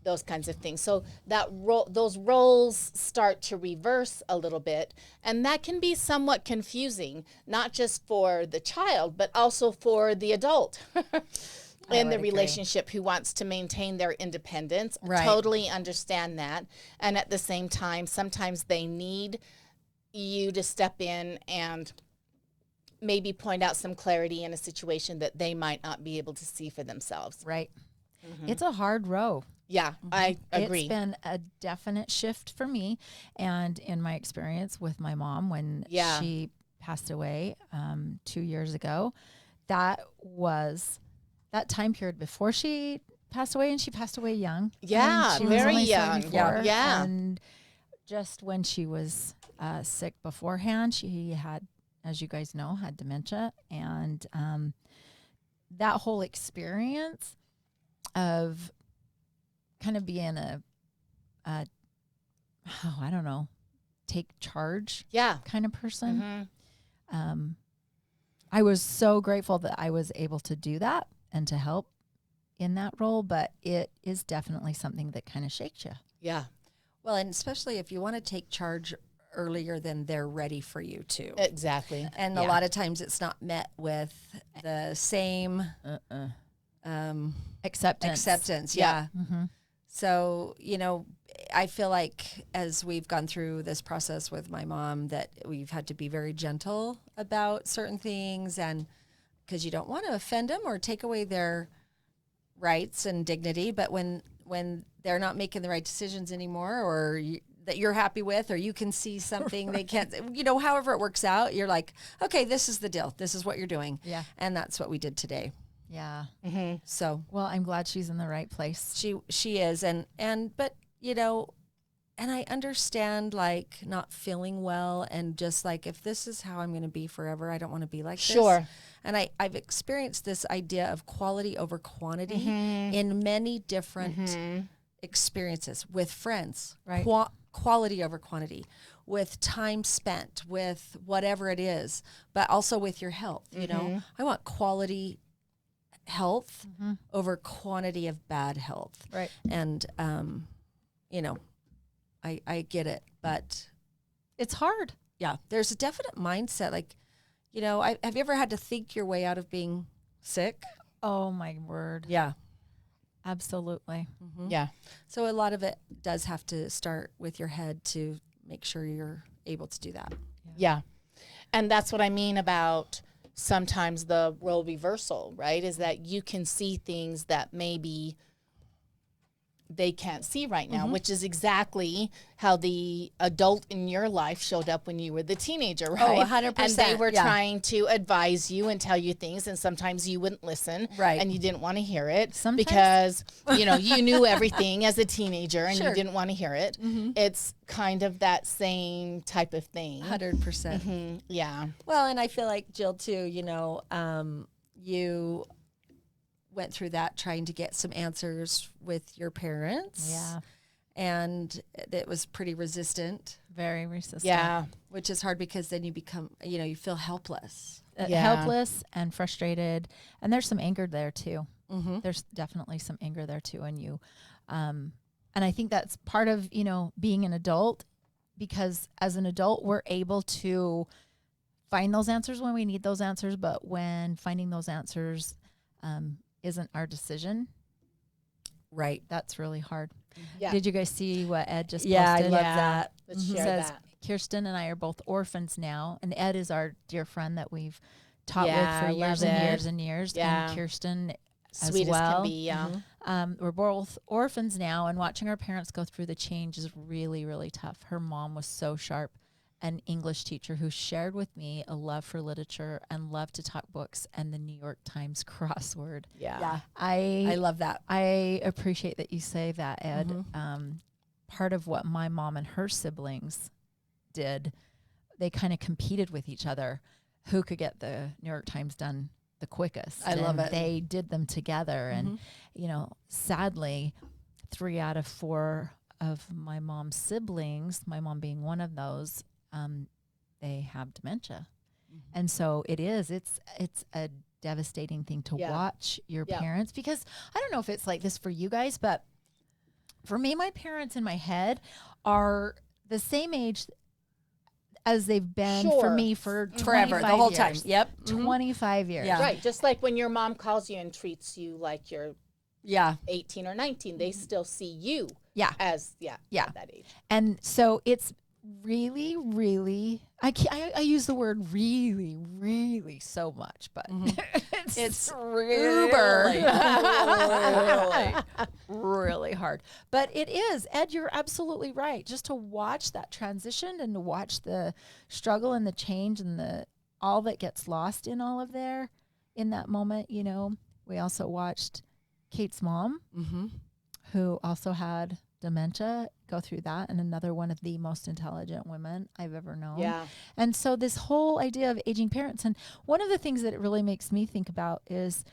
[SPEAKER 2] those kinds of things. So those roles start to reverse a little bit, and that can be somewhat confusing, not just for the child, but also for the adult in the relationship who wants to maintain their independence. Right. Totally understand that. And at the same time, sometimes they need you to step in and maybe point out some clarity in a situation that they might not be able to see for themselves.
[SPEAKER 5] Right. It's a hard row.
[SPEAKER 2] Yeah, I agree.
[SPEAKER 5] It's been a definite shift for me, and in my experience with my mom when she passed away 2 years ago, that was that time period before she passed away, and she passed away young.
[SPEAKER 2] Yeah,
[SPEAKER 5] she
[SPEAKER 2] very
[SPEAKER 5] was
[SPEAKER 2] young.
[SPEAKER 5] Yeah. And just when she was sick beforehand, she had, as you guys know, had dementia, and that whole experience of kind of being I don't know, take charge kind of person. I was so grateful that I was able to do that and to help in that role, but it is definitely something that kind of shakes you.
[SPEAKER 2] Yeah.
[SPEAKER 4] Well, and especially if you want to take charge earlier than they're ready for you to.
[SPEAKER 2] Exactly.
[SPEAKER 4] And a lot of times it's not met with the same acceptance. Yeah. Mm-hmm. So, I feel like as we've gone through this process with my mom that we've had to be very gentle about certain things, and because you don't want to offend them or take away their rights and dignity, but when they're not making the right decisions anymore, or that you're happy with, or you can see something they can't, however it works out, you're like, okay, this is the deal. This is what you're doing. Yeah. And that's what we did today.
[SPEAKER 5] Yeah.
[SPEAKER 4] Mm-hmm. So,
[SPEAKER 5] well, I'm glad she's in the right place.
[SPEAKER 4] She is. But and I understand like not feeling well, and just like, if this is how I'm going to be forever, I don't want to be like this. And I've experienced this idea of quality over quantity in many different experiences with friends,
[SPEAKER 5] Right.
[SPEAKER 4] Quality over quantity, with time spent, with whatever it is, but also with your health. You know, I want quality health over quantity of bad health.
[SPEAKER 5] Right.
[SPEAKER 4] And, you know, I get it, but
[SPEAKER 5] It's hard.
[SPEAKER 4] yeah, there's a definite mindset. Like, you know, have you ever had to think your way out of being sick?
[SPEAKER 5] Oh my word.
[SPEAKER 4] Yeah.
[SPEAKER 5] Absolutely.
[SPEAKER 2] Yeah.
[SPEAKER 4] So a lot of it does have to start with your head to make sure you're able to do that.
[SPEAKER 2] Yeah. And that's what I mean about sometimes the role reversal, right? Is that you can see things that maybe they can't see right now, which is exactly how the adult in your life showed up when you were the teenager, right?
[SPEAKER 4] 100%,
[SPEAKER 2] And they were
[SPEAKER 4] yeah.
[SPEAKER 2] trying to advise you and tell you things, and sometimes you wouldn't listen,
[SPEAKER 4] Right.
[SPEAKER 2] And you didn't want to hear it
[SPEAKER 5] Sometimes-
[SPEAKER 2] because you know you knew everything as a teenager, and
[SPEAKER 4] Sure.
[SPEAKER 2] you didn't want to hear it. It's kind of that same type of thing.
[SPEAKER 4] 100%.
[SPEAKER 2] Yeah.
[SPEAKER 4] Well, and I feel like Jill too, you know, you went through that trying to get some answers with your parents.
[SPEAKER 5] Yeah.
[SPEAKER 4] And it was pretty resistant,
[SPEAKER 5] Very resistant.
[SPEAKER 2] Yeah.
[SPEAKER 4] which is hard because then you become, you know, you feel helpless.
[SPEAKER 2] Yeah.
[SPEAKER 5] Helpless and frustrated. And there's some anger there too. There's definitely some anger there too. And you, and I think that's part of, you know, being an adult, because as an adult, we're able to find those answers when we need those answers. But when finding those answers, isn't our decision,
[SPEAKER 4] Right.
[SPEAKER 5] that's really hard.
[SPEAKER 2] Yeah.
[SPEAKER 5] Did you guys see what Ed just
[SPEAKER 4] Yeah, I
[SPEAKER 5] posted?
[SPEAKER 4] love
[SPEAKER 2] Yeah.
[SPEAKER 4] that.
[SPEAKER 2] Let's
[SPEAKER 5] It
[SPEAKER 2] share
[SPEAKER 5] says
[SPEAKER 2] that.
[SPEAKER 5] Kirsten and I are both orphans now, and Ed is our dear friend that we've taught
[SPEAKER 2] Yeah,
[SPEAKER 5] with
[SPEAKER 2] I
[SPEAKER 5] for years
[SPEAKER 2] love
[SPEAKER 5] and
[SPEAKER 2] Ed.
[SPEAKER 5] years and years.
[SPEAKER 2] Yeah.
[SPEAKER 5] And Kirsten as
[SPEAKER 2] Sweet as
[SPEAKER 5] well.
[SPEAKER 2] can be. Yeah.
[SPEAKER 5] We're both orphans now, and watching our parents go through the change is really, really tough. Her mom was so sharp, an English teacher who shared with me a love for literature and loved to talk books and the New York Times crossword.
[SPEAKER 4] Yeah.
[SPEAKER 5] I
[SPEAKER 4] I love that.
[SPEAKER 5] I appreciate that you say that, Ed.
[SPEAKER 2] Mm-hmm.
[SPEAKER 5] Part of what my mom and her siblings did, they kind of competed with each other, who could get the New York Times done the quickest.
[SPEAKER 4] I love
[SPEAKER 5] And
[SPEAKER 4] it.
[SPEAKER 5] They did them together. And, you know, sadly, 3 out of 4 of my mom's siblings, my mom being one of those, they have dementia. And so it's a devastating thing to
[SPEAKER 2] Yeah.
[SPEAKER 5] watch your
[SPEAKER 2] Yeah.
[SPEAKER 5] parents, because I don't know if it's like this for you guys, but for me, my parents in my head are the same age as they've been for
[SPEAKER 2] Sure.
[SPEAKER 5] me for
[SPEAKER 4] Forever, the
[SPEAKER 5] 25
[SPEAKER 4] whole time.
[SPEAKER 5] years.
[SPEAKER 4] Yep.
[SPEAKER 5] 25 years.
[SPEAKER 4] Yeah.
[SPEAKER 2] Right. Just like when your mom calls you and treats you like you're
[SPEAKER 4] Yeah.
[SPEAKER 2] 18 or 19, they still see you
[SPEAKER 5] Yeah.
[SPEAKER 2] as,
[SPEAKER 5] Yeah.
[SPEAKER 2] at that age.
[SPEAKER 5] And so it's really, really, I use the word really, really so much, but it's
[SPEAKER 4] Really,
[SPEAKER 5] really hard. But it is, Ed, you're absolutely right. Just to watch that transition and to watch the struggle and the change and the all that gets lost in all of there in that moment, you know. We also watched Kate's mom, who also had dementia, go through that, and another one of the most intelligent women I've ever known.
[SPEAKER 2] Yeah.
[SPEAKER 5] And so this whole idea of aging parents, and one of the things that it really makes me think about is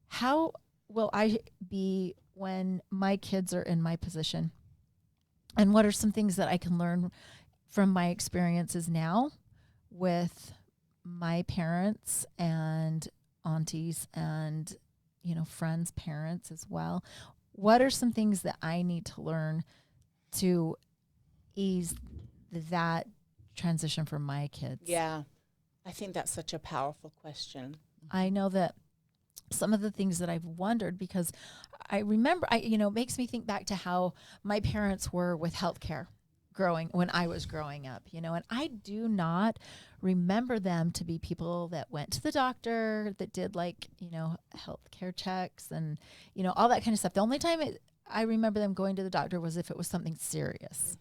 [SPEAKER 5] how will I be when my kids are in my position? And what are some things that I can learn from my experiences now with my parents and aunties and, you know, friends' parents as well? What are some things that I need to learn to ease that transition for my kids?
[SPEAKER 2] Yeah. I think that's such a powerful question.
[SPEAKER 5] I know that some of the things that I've wondered, because I remember, it makes me think back to how my parents were with healthcare when I was growing up, and I do not remember them to be people that went to the doctor, that did healthcare checks and, all that kind of stuff. The only time I remember them going to the doctor was if it was something serious,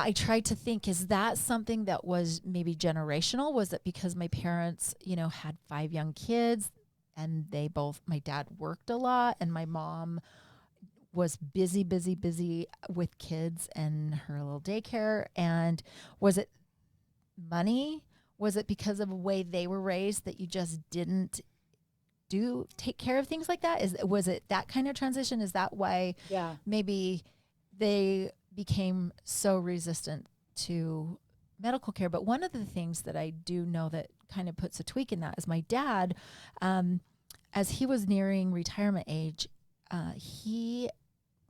[SPEAKER 5] I tried to think, is that something that was maybe generational? Was it because my parents, had 5 young kids and my dad worked a lot and my mom was busy with kids and her little daycare? And was it money? Was it because of the way they were raised that you just didn't do take care of things like that? Was it that kind of transition? Is that why maybe they became so resistant to medical care? But one of the things that I do know that kind of puts a tweak in that is my dad, as he was nearing retirement age, he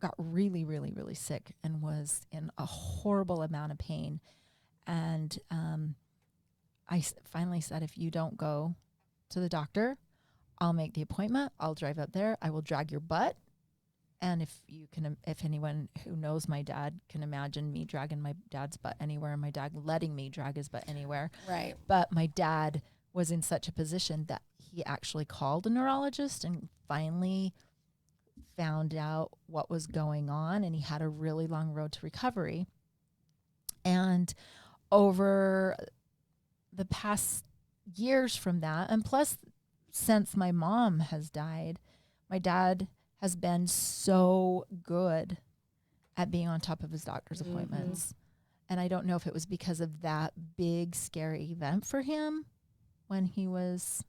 [SPEAKER 5] got really, really, really sick and was in a horrible amount of pain. And I finally said, if you don't go to the doctor, I'll make the appointment. I'll drive up there. I will drag your butt. And if anyone who knows my dad can imagine me dragging my dad's butt anywhere and my dad letting me drag his butt anywhere.
[SPEAKER 4] Right.
[SPEAKER 5] But my dad was in such a position that he actually called a neurologist and finally found out what was going on. And he had a really long road to recovery. And over the past years from that, and plus since my mom has died, my dad has been so good at being on top of his doctor's appointments. And I don't know if it was because of that big, scary event for him when he was,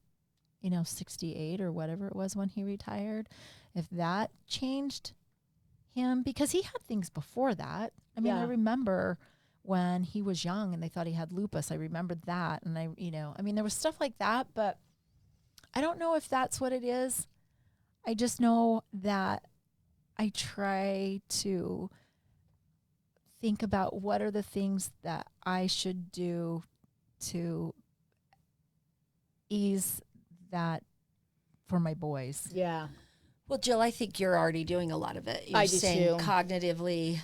[SPEAKER 5] 68 or whatever it was when he retired, if that changed him, because he had things before that. I mean, I remember when he was young and they thought he had lupus. I remembered that. And there was stuff like that, but I don't know if that's what it is. I just know that I try to think about what are the things that I should do to ease that for my boys.
[SPEAKER 2] Yeah.
[SPEAKER 4] Well, Jill, I think you're already doing a lot of it. You're
[SPEAKER 2] I do
[SPEAKER 4] staying
[SPEAKER 2] too.
[SPEAKER 4] cognitively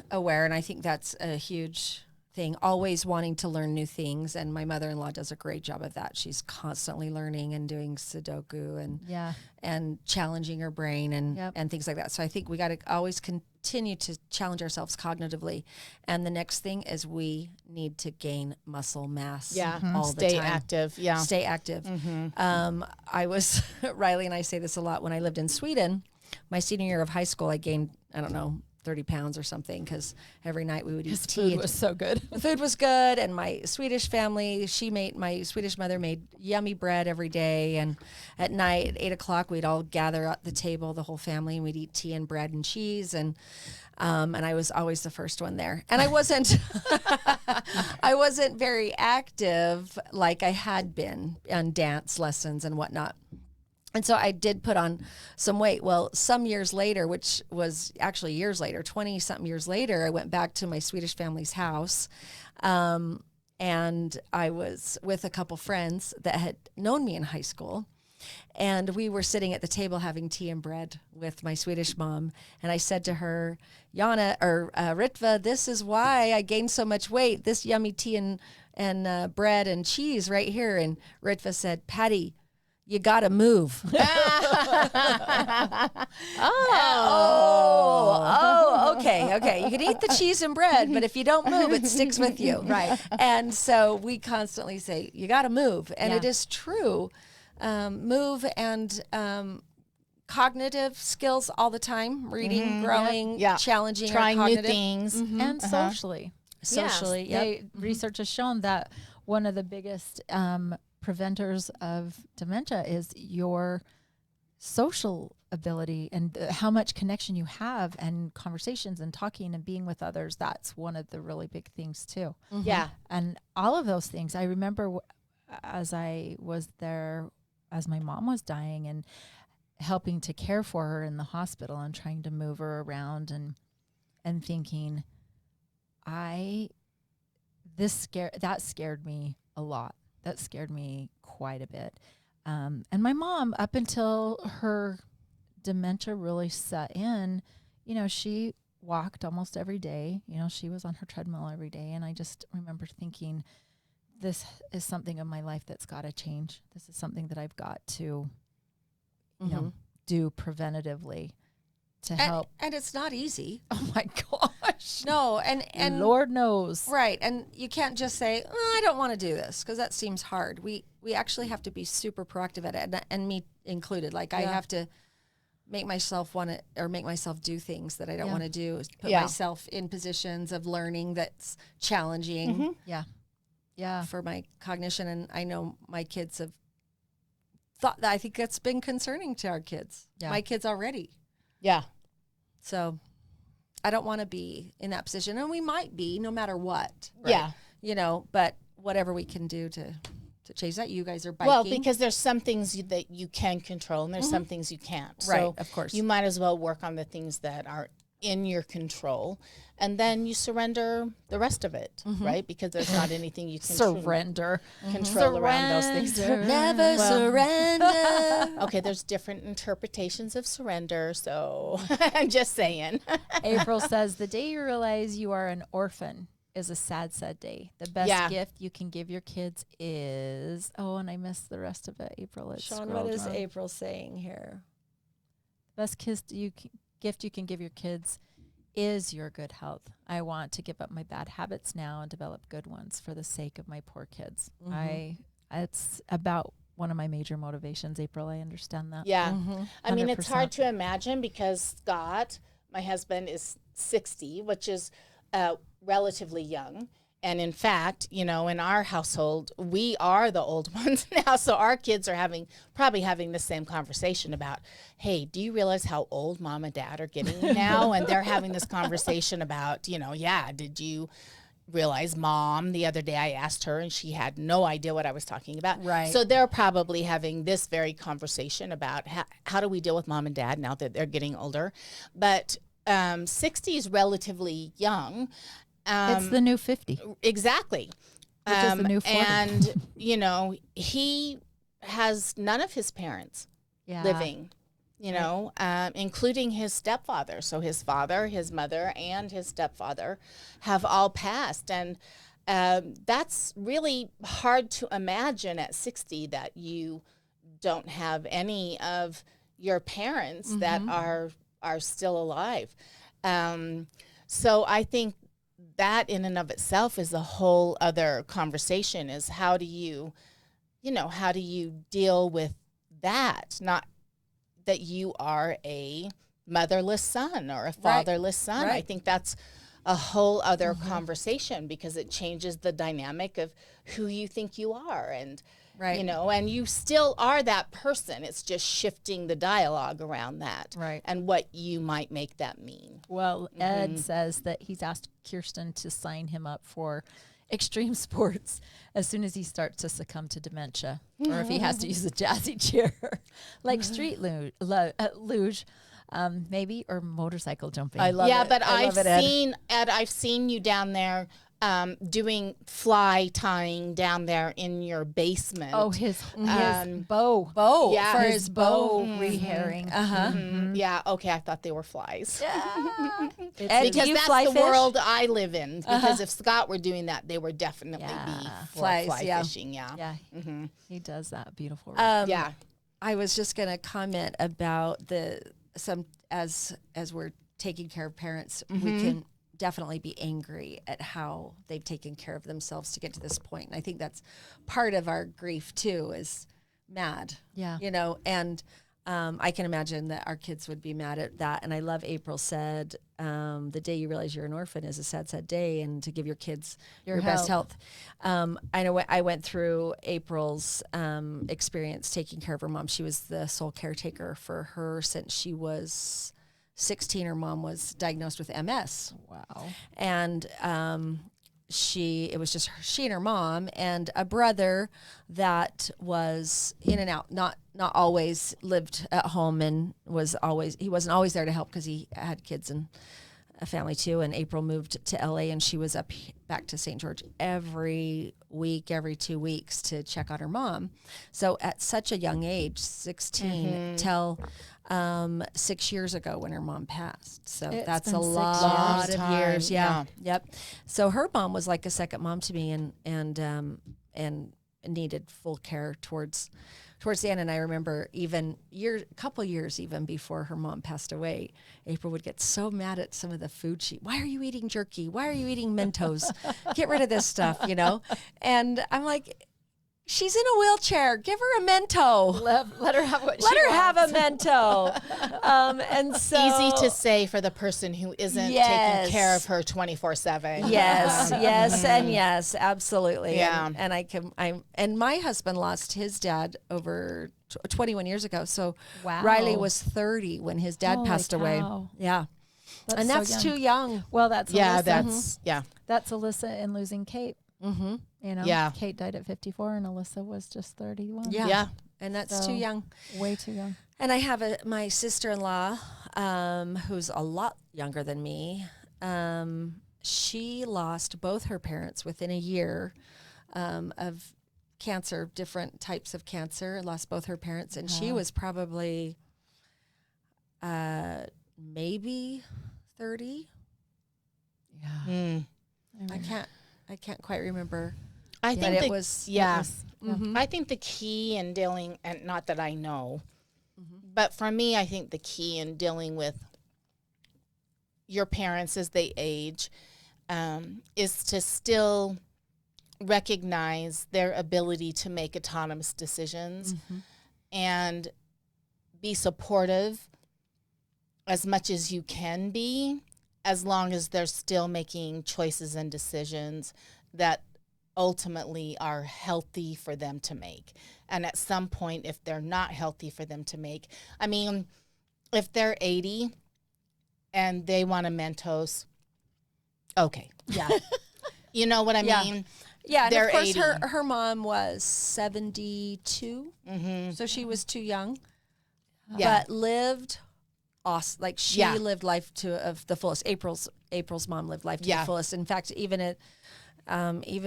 [SPEAKER 4] aware, and I think that's a huge thing, always wanting to learn new things. And my mother-in-law does a great job of that. She's constantly learning and doing Sudoku and challenging her brain and things like that. So I think we got to always continue to challenge ourselves cognitively. And the next thing is we need to gain muscle mass all the time.
[SPEAKER 2] Stay active. Yeah.
[SPEAKER 4] Stay active. I was, Riley and I say this a lot, when I lived in Sweden, my senior year of high school, I gained, 30 pounds or something, because every night we would eat tea.
[SPEAKER 5] Food was so good.
[SPEAKER 4] The food was good, and my Swedish family, my Swedish mother made yummy bread every day, and at night at 8 o'clock we'd all gather at the table, the whole family, and we'd eat tea and bread and cheese, and I was always the first one there. And I wasn't I wasn't very active like I had been on dance lessons and whatnot. And so I did put on some weight. Well, some years later, which was actually years later, 20-something years later, I went back to my Swedish family's house. And I was with a couple friends that had known me in high school. And we were sitting at the table having tea and bread with my Swedish mom. And I said to her, Ritva, this is why I gained so much weight, this yummy tea and bread and cheese right here. And Ritva said, Patty, you got to move. Okay. You can eat the cheese and bread, but if you don't move, it sticks with you.
[SPEAKER 5] Right.
[SPEAKER 4] And so we constantly say, you got to move. And it is true. Move and cognitive skills all the time, reading, growing, challenging,
[SPEAKER 2] trying
[SPEAKER 4] our
[SPEAKER 2] new
[SPEAKER 4] cognitive
[SPEAKER 2] things.
[SPEAKER 5] And socially.
[SPEAKER 4] Socially,
[SPEAKER 5] Research has shown that one of the biggest preventers of dementia is your social ability and how much connection you have and conversations and talking and being with others. That's one of the really big things too.
[SPEAKER 2] Yeah.
[SPEAKER 5] And all of those things, I remember as I was there, as my mom was dying and helping to care for her in the hospital and trying to move her around and thinking, that scared me a lot. That scared me quite a bit. And my mom, up until her dementia really set in, she walked almost every day. She was on her treadmill every day. And I just remember thinking, this is something in my life that's got to change. This is something that I've got to, do preventatively to help.
[SPEAKER 4] And it's not easy.
[SPEAKER 5] Oh my gosh.
[SPEAKER 4] No, and
[SPEAKER 5] Lord knows.
[SPEAKER 4] Right. And you can't just say, I don't want to do this, because that seems hard. We actually have to be super proactive at it, and me included. Like I have to make myself do things that I don't want to do, put myself in positions of learning that's challenging
[SPEAKER 5] Yeah.
[SPEAKER 4] for my cognition. And I know my kids have thought that I think that's been concerning to our kids.
[SPEAKER 5] Yeah.
[SPEAKER 4] My kids already.
[SPEAKER 2] Yeah.
[SPEAKER 4] So I don't want to be in that position, and we might be no matter what.
[SPEAKER 2] Yeah.
[SPEAKER 4] You know, but whatever we can do to change that. You guys are biking.
[SPEAKER 2] Well, because there's some things that you can control and there's some things you can't.
[SPEAKER 4] Right,
[SPEAKER 2] So
[SPEAKER 4] of course.
[SPEAKER 2] you might as well work on the things that are in your control, and then you surrender the rest of it, right? Because there's not anything you can
[SPEAKER 5] Surrender.
[SPEAKER 2] control around those things.
[SPEAKER 4] never surrender.
[SPEAKER 2] Okay, there's different interpretations of surrender, so I'm just saying.
[SPEAKER 5] April says, the day you realize you are an orphan is a sad, sad day. The best gift you can give your kids is... Oh, and I missed the rest of it, April.
[SPEAKER 4] Sean, what is April saying here?
[SPEAKER 5] Best gift you can give your kids is your good health. I want to give up my bad habits now and develop good ones for the sake of my poor kids. It's about one of my major motivations, April. I understand that.
[SPEAKER 2] Yeah. I mean, it's
[SPEAKER 5] 100%.
[SPEAKER 2] hard to imagine because Scott, my husband, is 60, which is relatively young. And in fact, you know, in our household, we are the old ones now. So our kids are probably having the same conversation about, hey, do you realize how old mom and dad are getting now? And they're having this conversation about, you know, did you realize mom, the other day I asked her and she had no idea what I was talking about.
[SPEAKER 4] Right.
[SPEAKER 2] So they're probably having this very conversation about how do we deal with mom and dad now that they're getting older. But 60 is relatively young.
[SPEAKER 5] It's the new 50.
[SPEAKER 2] Exactly.
[SPEAKER 5] Which is the new 40.
[SPEAKER 2] And, you know, he has none of his parents living, you know, including his stepfather. So his father, his mother, and his stepfather have all passed. And that's really hard to imagine at 60 that you don't have any of your parents that are still alive. So I think that in and of itself is a whole other conversation, is how do you deal with that? Not that you are a motherless son or a fatherless son.
[SPEAKER 4] Right.
[SPEAKER 2] I think that's a whole other conversation because it changes the dynamic of who you think you are. And, you know, and you still are that person. It's just shifting the dialogue around that and what you might make that mean.
[SPEAKER 5] Well, Ed says that he's asked Kirsten to sign him up for extreme sports as soon as he starts to succumb to dementia, or if he has to use a jazzy chair, like street luge, maybe, or motorcycle jumping.
[SPEAKER 4] I love it.
[SPEAKER 2] But
[SPEAKER 4] I love it, Ed.
[SPEAKER 2] I've seen you down there doing fly tying down there in your basement.
[SPEAKER 5] Oh, his bow.
[SPEAKER 2] Yeah,
[SPEAKER 5] For
[SPEAKER 2] his
[SPEAKER 5] his bow rehairing.
[SPEAKER 2] Yeah, okay, I thought they were flies.
[SPEAKER 4] Ed,
[SPEAKER 2] Because
[SPEAKER 4] do you
[SPEAKER 2] that's
[SPEAKER 4] fly
[SPEAKER 2] the
[SPEAKER 4] fish?
[SPEAKER 2] world I live in. Because if Scott were doing that, they would definitely be for
[SPEAKER 4] Flies,
[SPEAKER 2] fly
[SPEAKER 4] yeah.
[SPEAKER 2] fishing. Yeah.
[SPEAKER 5] Yeah, he does that. Beautiful.
[SPEAKER 2] Yeah.
[SPEAKER 4] I was just going to comment about as we're taking care of parents, we can definitely be angry at how they've taken care of themselves to get to this point. And I think that's part of our grief too, is mad.
[SPEAKER 5] Yeah.
[SPEAKER 4] You know, and I can imagine that our kids would be mad at that. And I love April said, the day you realize you're an orphan is a sad, sad day, and to give your kids your best health. I know I went through April's experience taking care of her mom. She was the sole caretaker for her since she was 16. Her mom was diagnosed with MS.
[SPEAKER 5] Wow.
[SPEAKER 4] And it was just she and her mom and a brother that was in and out, not always lived at home, and he wasn't always there to help because he had kids and a family too. And April moved to LA, and she was back to St. George every week, every 2 weeks to check on her mom. So at such a young age, 16 till 6 years ago when her mom passed. So that's a
[SPEAKER 5] 6
[SPEAKER 4] lot
[SPEAKER 2] years.
[SPEAKER 4] of years. Yeah.
[SPEAKER 2] Long time,
[SPEAKER 4] Yep. So her mom was like a second mom to me, and needed full care towards the end. And I remember even a couple years even before her mom passed away, April would get so mad at some of the food why are you eating jerky? Why are you eating Mentos? Get rid of this stuff, you know? And I'm like, she's in a wheelchair. Give her a Mento.
[SPEAKER 5] Let her have what
[SPEAKER 4] Let
[SPEAKER 5] she
[SPEAKER 4] her
[SPEAKER 5] wants.
[SPEAKER 4] have a Mento. And so
[SPEAKER 2] Easy to say for the person who isn't
[SPEAKER 4] Yes.
[SPEAKER 2] taking care of her 24/7.
[SPEAKER 4] Yes, yes, and yes, absolutely.
[SPEAKER 2] Yeah.
[SPEAKER 4] And my husband lost his dad over 21 years ago. So
[SPEAKER 5] Wow.
[SPEAKER 4] Riley was 30 when his dad
[SPEAKER 5] Holy
[SPEAKER 4] passed away.
[SPEAKER 5] cow.
[SPEAKER 4] Yeah.
[SPEAKER 5] That's
[SPEAKER 4] And
[SPEAKER 5] so
[SPEAKER 4] that's too young.
[SPEAKER 5] Well, that's
[SPEAKER 2] Yeah,
[SPEAKER 5] Alyssa.
[SPEAKER 2] that's
[SPEAKER 5] Alyssa in losing Kate.
[SPEAKER 4] Mm-hmm.
[SPEAKER 5] You know,
[SPEAKER 2] Yeah.
[SPEAKER 5] Kate died at 54 and Alyssa was just 31.
[SPEAKER 4] Yeah. And that's
[SPEAKER 5] So-
[SPEAKER 4] too young.
[SPEAKER 5] Way too young.
[SPEAKER 4] And I have my sister-in-law, who's a lot younger than me. She lost both her parents within a year of cancer, different types of cancer, lost both her parents. And she was probably maybe 30.
[SPEAKER 2] Mm.
[SPEAKER 4] I can't quite remember.
[SPEAKER 2] I
[SPEAKER 4] But
[SPEAKER 2] think
[SPEAKER 4] it was.
[SPEAKER 5] Mm-hmm.
[SPEAKER 2] I think the key in dealing, and not that I know, but for me, I think the key in dealing with your parents as they age is to still recognize their ability to make autonomous decisions and be supportive as much as you can be, as long as they're still making choices and decisions that ultimately are healthy for them to make. And at some point, if they're not healthy for them to make, I mean, if they're 80 and they want a Mentos, okay.
[SPEAKER 5] Yeah.
[SPEAKER 2] You know what I
[SPEAKER 4] Yeah.
[SPEAKER 2] mean?
[SPEAKER 4] Yeah, and
[SPEAKER 2] They're
[SPEAKER 4] of course
[SPEAKER 2] 80.
[SPEAKER 4] her mom was 72, so she was too young,
[SPEAKER 2] Yeah.
[SPEAKER 4] but lived awesome. Like she
[SPEAKER 2] Yeah.
[SPEAKER 4] lived life of the fullest. April's mom lived life to the
[SPEAKER 2] Yeah.
[SPEAKER 4] fullest. In fact, even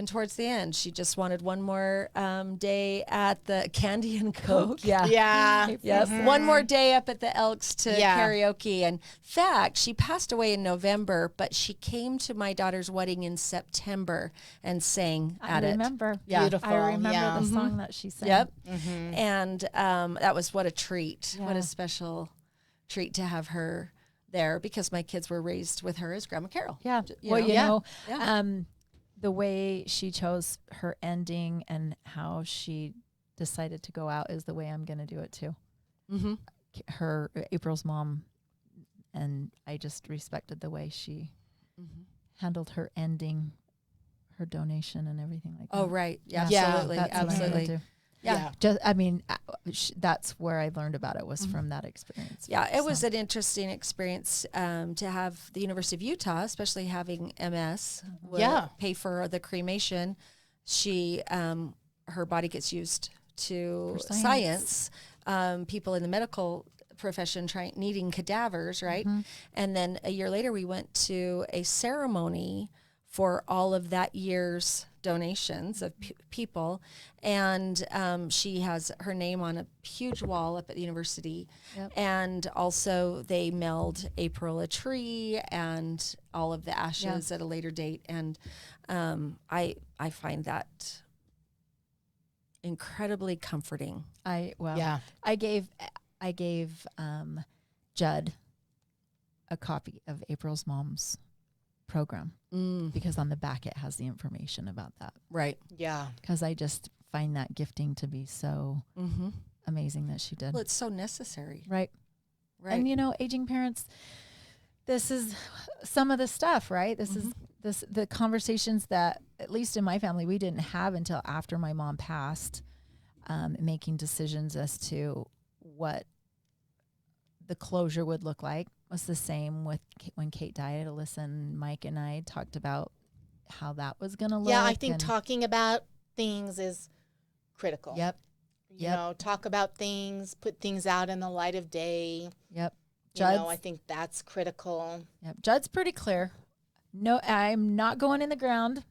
[SPEAKER 4] towards the end, she just wanted one more day at the Candy and Coke. Yeah.
[SPEAKER 2] Yeah.
[SPEAKER 4] Yep. One more day up at the Elks to
[SPEAKER 2] Yeah.
[SPEAKER 4] karaoke. And in fact, she passed away in November, but she came to my daughter's wedding in September and sang at
[SPEAKER 5] I
[SPEAKER 4] it.
[SPEAKER 5] remember.
[SPEAKER 4] Yeah.
[SPEAKER 2] Beautiful.
[SPEAKER 5] I remember
[SPEAKER 2] Yeah.
[SPEAKER 5] the song that she sang.
[SPEAKER 4] Yep. And that was what a treat. What
[SPEAKER 5] Yeah.
[SPEAKER 4] a special treat to have her there, because my kids were raised with her as Grandma Carol.
[SPEAKER 5] Yeah.
[SPEAKER 4] You
[SPEAKER 5] Well,
[SPEAKER 4] know?
[SPEAKER 5] you
[SPEAKER 2] Yeah.
[SPEAKER 5] know,
[SPEAKER 4] Yeah.
[SPEAKER 5] the way she chose her ending and how she decided to go out is the way I'm going to do it too.
[SPEAKER 4] Mm-hmm.
[SPEAKER 5] April's mom, and I just respected the way she handled her ending, her donation and everything like that.
[SPEAKER 4] Oh, right. Yeah,
[SPEAKER 2] Yeah,
[SPEAKER 4] absolutely.
[SPEAKER 5] That's what I'm gonna
[SPEAKER 4] Absolutely.
[SPEAKER 5] do.
[SPEAKER 4] Yeah.
[SPEAKER 5] Just, I mean, that's where I learned about it was from that experience.
[SPEAKER 4] Yeah, it was
[SPEAKER 5] So-
[SPEAKER 4] an interesting experience to have the University of Utah, especially having MS,
[SPEAKER 2] Yeah.
[SPEAKER 4] pay for the cremation. She, her body gets used to
[SPEAKER 5] For
[SPEAKER 4] science. People in the medical profession needing cadavers, right? And then a year later, we went to a ceremony for all of that year's donations of people. And she has her name on a huge wall up at the university.
[SPEAKER 5] Yep.
[SPEAKER 4] And also they mailed April a tree and all of the ashes at a later date. And I find that incredibly comforting.
[SPEAKER 2] Yeah.
[SPEAKER 5] I gave Judd a copy of April's mom's program because on the back it has the information about that.
[SPEAKER 4] Right.
[SPEAKER 2] Yeah.
[SPEAKER 5] Because I just find that gifting to be so amazing that she did.
[SPEAKER 4] Well, it's so necessary.
[SPEAKER 5] Right.
[SPEAKER 4] Right.
[SPEAKER 5] And you know, aging parents, this is some of the stuff, right? This is the conversations that, at least in my family, we didn't have until after my mom passed, making decisions as to what the closure would look like. Was the same with when Kate died. Alyssa and Mike and I talked about how that was going to look.
[SPEAKER 2] Yeah, I think
[SPEAKER 5] and-
[SPEAKER 2] talking about things is critical.
[SPEAKER 5] Yep.
[SPEAKER 2] You know, talk about things, put things out in the light of day.
[SPEAKER 5] Yep.
[SPEAKER 2] You know,
[SPEAKER 5] Judd's-
[SPEAKER 2] I think that's critical.
[SPEAKER 5] Yep. Judd's pretty clear. No, I'm not going in the ground.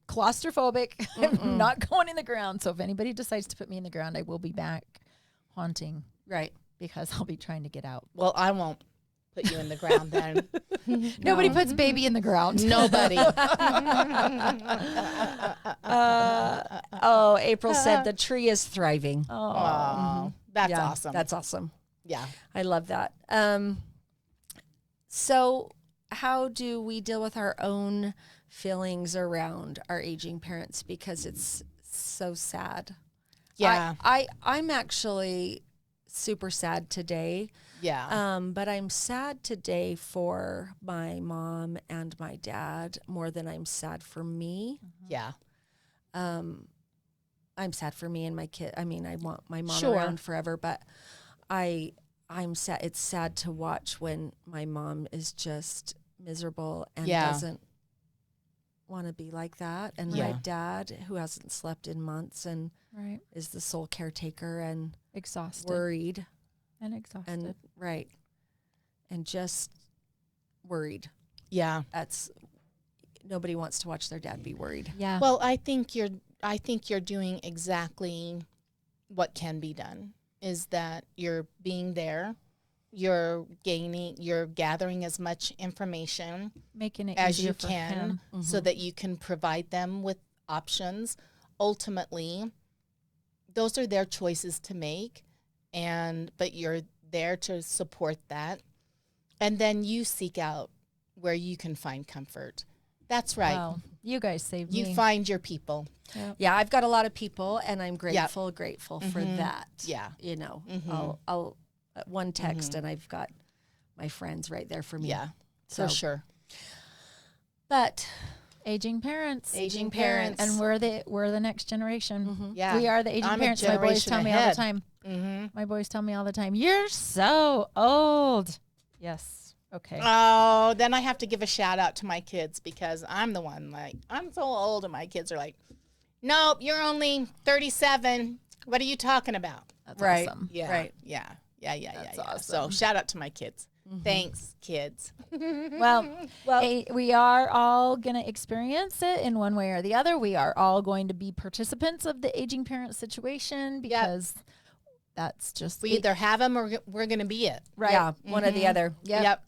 [SPEAKER 5] Claustrophobic. I'm not going in the ground. So if anybody decides to put me in the ground, I will be back haunting
[SPEAKER 4] Right.
[SPEAKER 5] because I'll be trying to get out.
[SPEAKER 2] Well, I won't put you in the ground then.
[SPEAKER 5] Nobody puts baby in the ground.
[SPEAKER 2] Nobody.
[SPEAKER 4] Oh, April said the tree is thriving.
[SPEAKER 2] Oh, that's
[SPEAKER 4] Yeah,
[SPEAKER 2] awesome.
[SPEAKER 4] That's awesome.
[SPEAKER 2] yeah.
[SPEAKER 4] I love that. So how do we deal with our own feelings around our aging parents? Because it's so sad.
[SPEAKER 2] Yeah.
[SPEAKER 4] I'm actually super sad today.
[SPEAKER 2] Yeah.
[SPEAKER 4] But I'm sad today for my mom and my dad more than I'm sad for me.
[SPEAKER 2] yeah.
[SPEAKER 4] I'm sad for me and my kid. I mean, I want my mom
[SPEAKER 2] Sure.
[SPEAKER 4] around forever, but I'm sad. It's sad to watch when my mom is just miserable and
[SPEAKER 2] Yeah.
[SPEAKER 4] doesn't want to be like that. And
[SPEAKER 2] Yeah.
[SPEAKER 4] my dad, who hasn't slept in months and
[SPEAKER 5] Right.
[SPEAKER 4] is the sole caretaker and
[SPEAKER 5] Exhausted.
[SPEAKER 4] worried
[SPEAKER 5] And exhausted.
[SPEAKER 4] and right. And just worried.
[SPEAKER 2] Yeah.
[SPEAKER 4] That's nobody wants to watch their dad be worried.
[SPEAKER 5] yeah.
[SPEAKER 2] Well, I think you're doing exactly what can be done. Is that you're being there, you're gathering as much information
[SPEAKER 5] Making it
[SPEAKER 2] as
[SPEAKER 5] easier
[SPEAKER 2] you
[SPEAKER 5] for
[SPEAKER 2] can
[SPEAKER 5] him.
[SPEAKER 2] so that you can provide them with options. Ultimately, those are their choices to make, but you're there to support that. And then you seek out where you can find comfort. That's right.
[SPEAKER 5] Wow. You guys saved
[SPEAKER 2] You
[SPEAKER 5] me.
[SPEAKER 2] find your people.
[SPEAKER 4] Yeah, I've got a lot of people, and I'm grateful for
[SPEAKER 2] Mhm.
[SPEAKER 4] that.
[SPEAKER 2] Yeah.
[SPEAKER 4] You know,
[SPEAKER 2] Mhm.
[SPEAKER 4] I'll one text, and I've got my friends right there for me.
[SPEAKER 2] Yeah,
[SPEAKER 4] So,
[SPEAKER 2] for sure.
[SPEAKER 4] But
[SPEAKER 5] Aging parents.
[SPEAKER 2] Aging parents.
[SPEAKER 5] And we're the next generation.
[SPEAKER 2] Yeah.
[SPEAKER 5] We are the aging
[SPEAKER 2] I'm a
[SPEAKER 5] parents. My boys
[SPEAKER 2] generation
[SPEAKER 5] tell me all the
[SPEAKER 2] ahead.
[SPEAKER 5] time.
[SPEAKER 2] Mm-hmm.
[SPEAKER 5] My boys tell me all the time, "You're so old." Yes. Okay.
[SPEAKER 2] Oh, then I have to give a shout out to my kids because I'm the one I'm so old and my kids are like, nope, you're only 37. What are you talking about?
[SPEAKER 5] That's
[SPEAKER 4] right.
[SPEAKER 5] awesome.
[SPEAKER 2] Yeah.
[SPEAKER 4] Right.
[SPEAKER 2] Yeah.
[SPEAKER 5] That's
[SPEAKER 2] So
[SPEAKER 5] awesome.
[SPEAKER 2] shout out to my kids. Thanks, kids.
[SPEAKER 5] Well, we are all going to experience it in one way or the other. We are all going to be participants of the aging parent situation because that's just
[SPEAKER 2] We either have them or we're going to be it.
[SPEAKER 5] right.
[SPEAKER 4] yeah, one or the other.
[SPEAKER 2] Yep.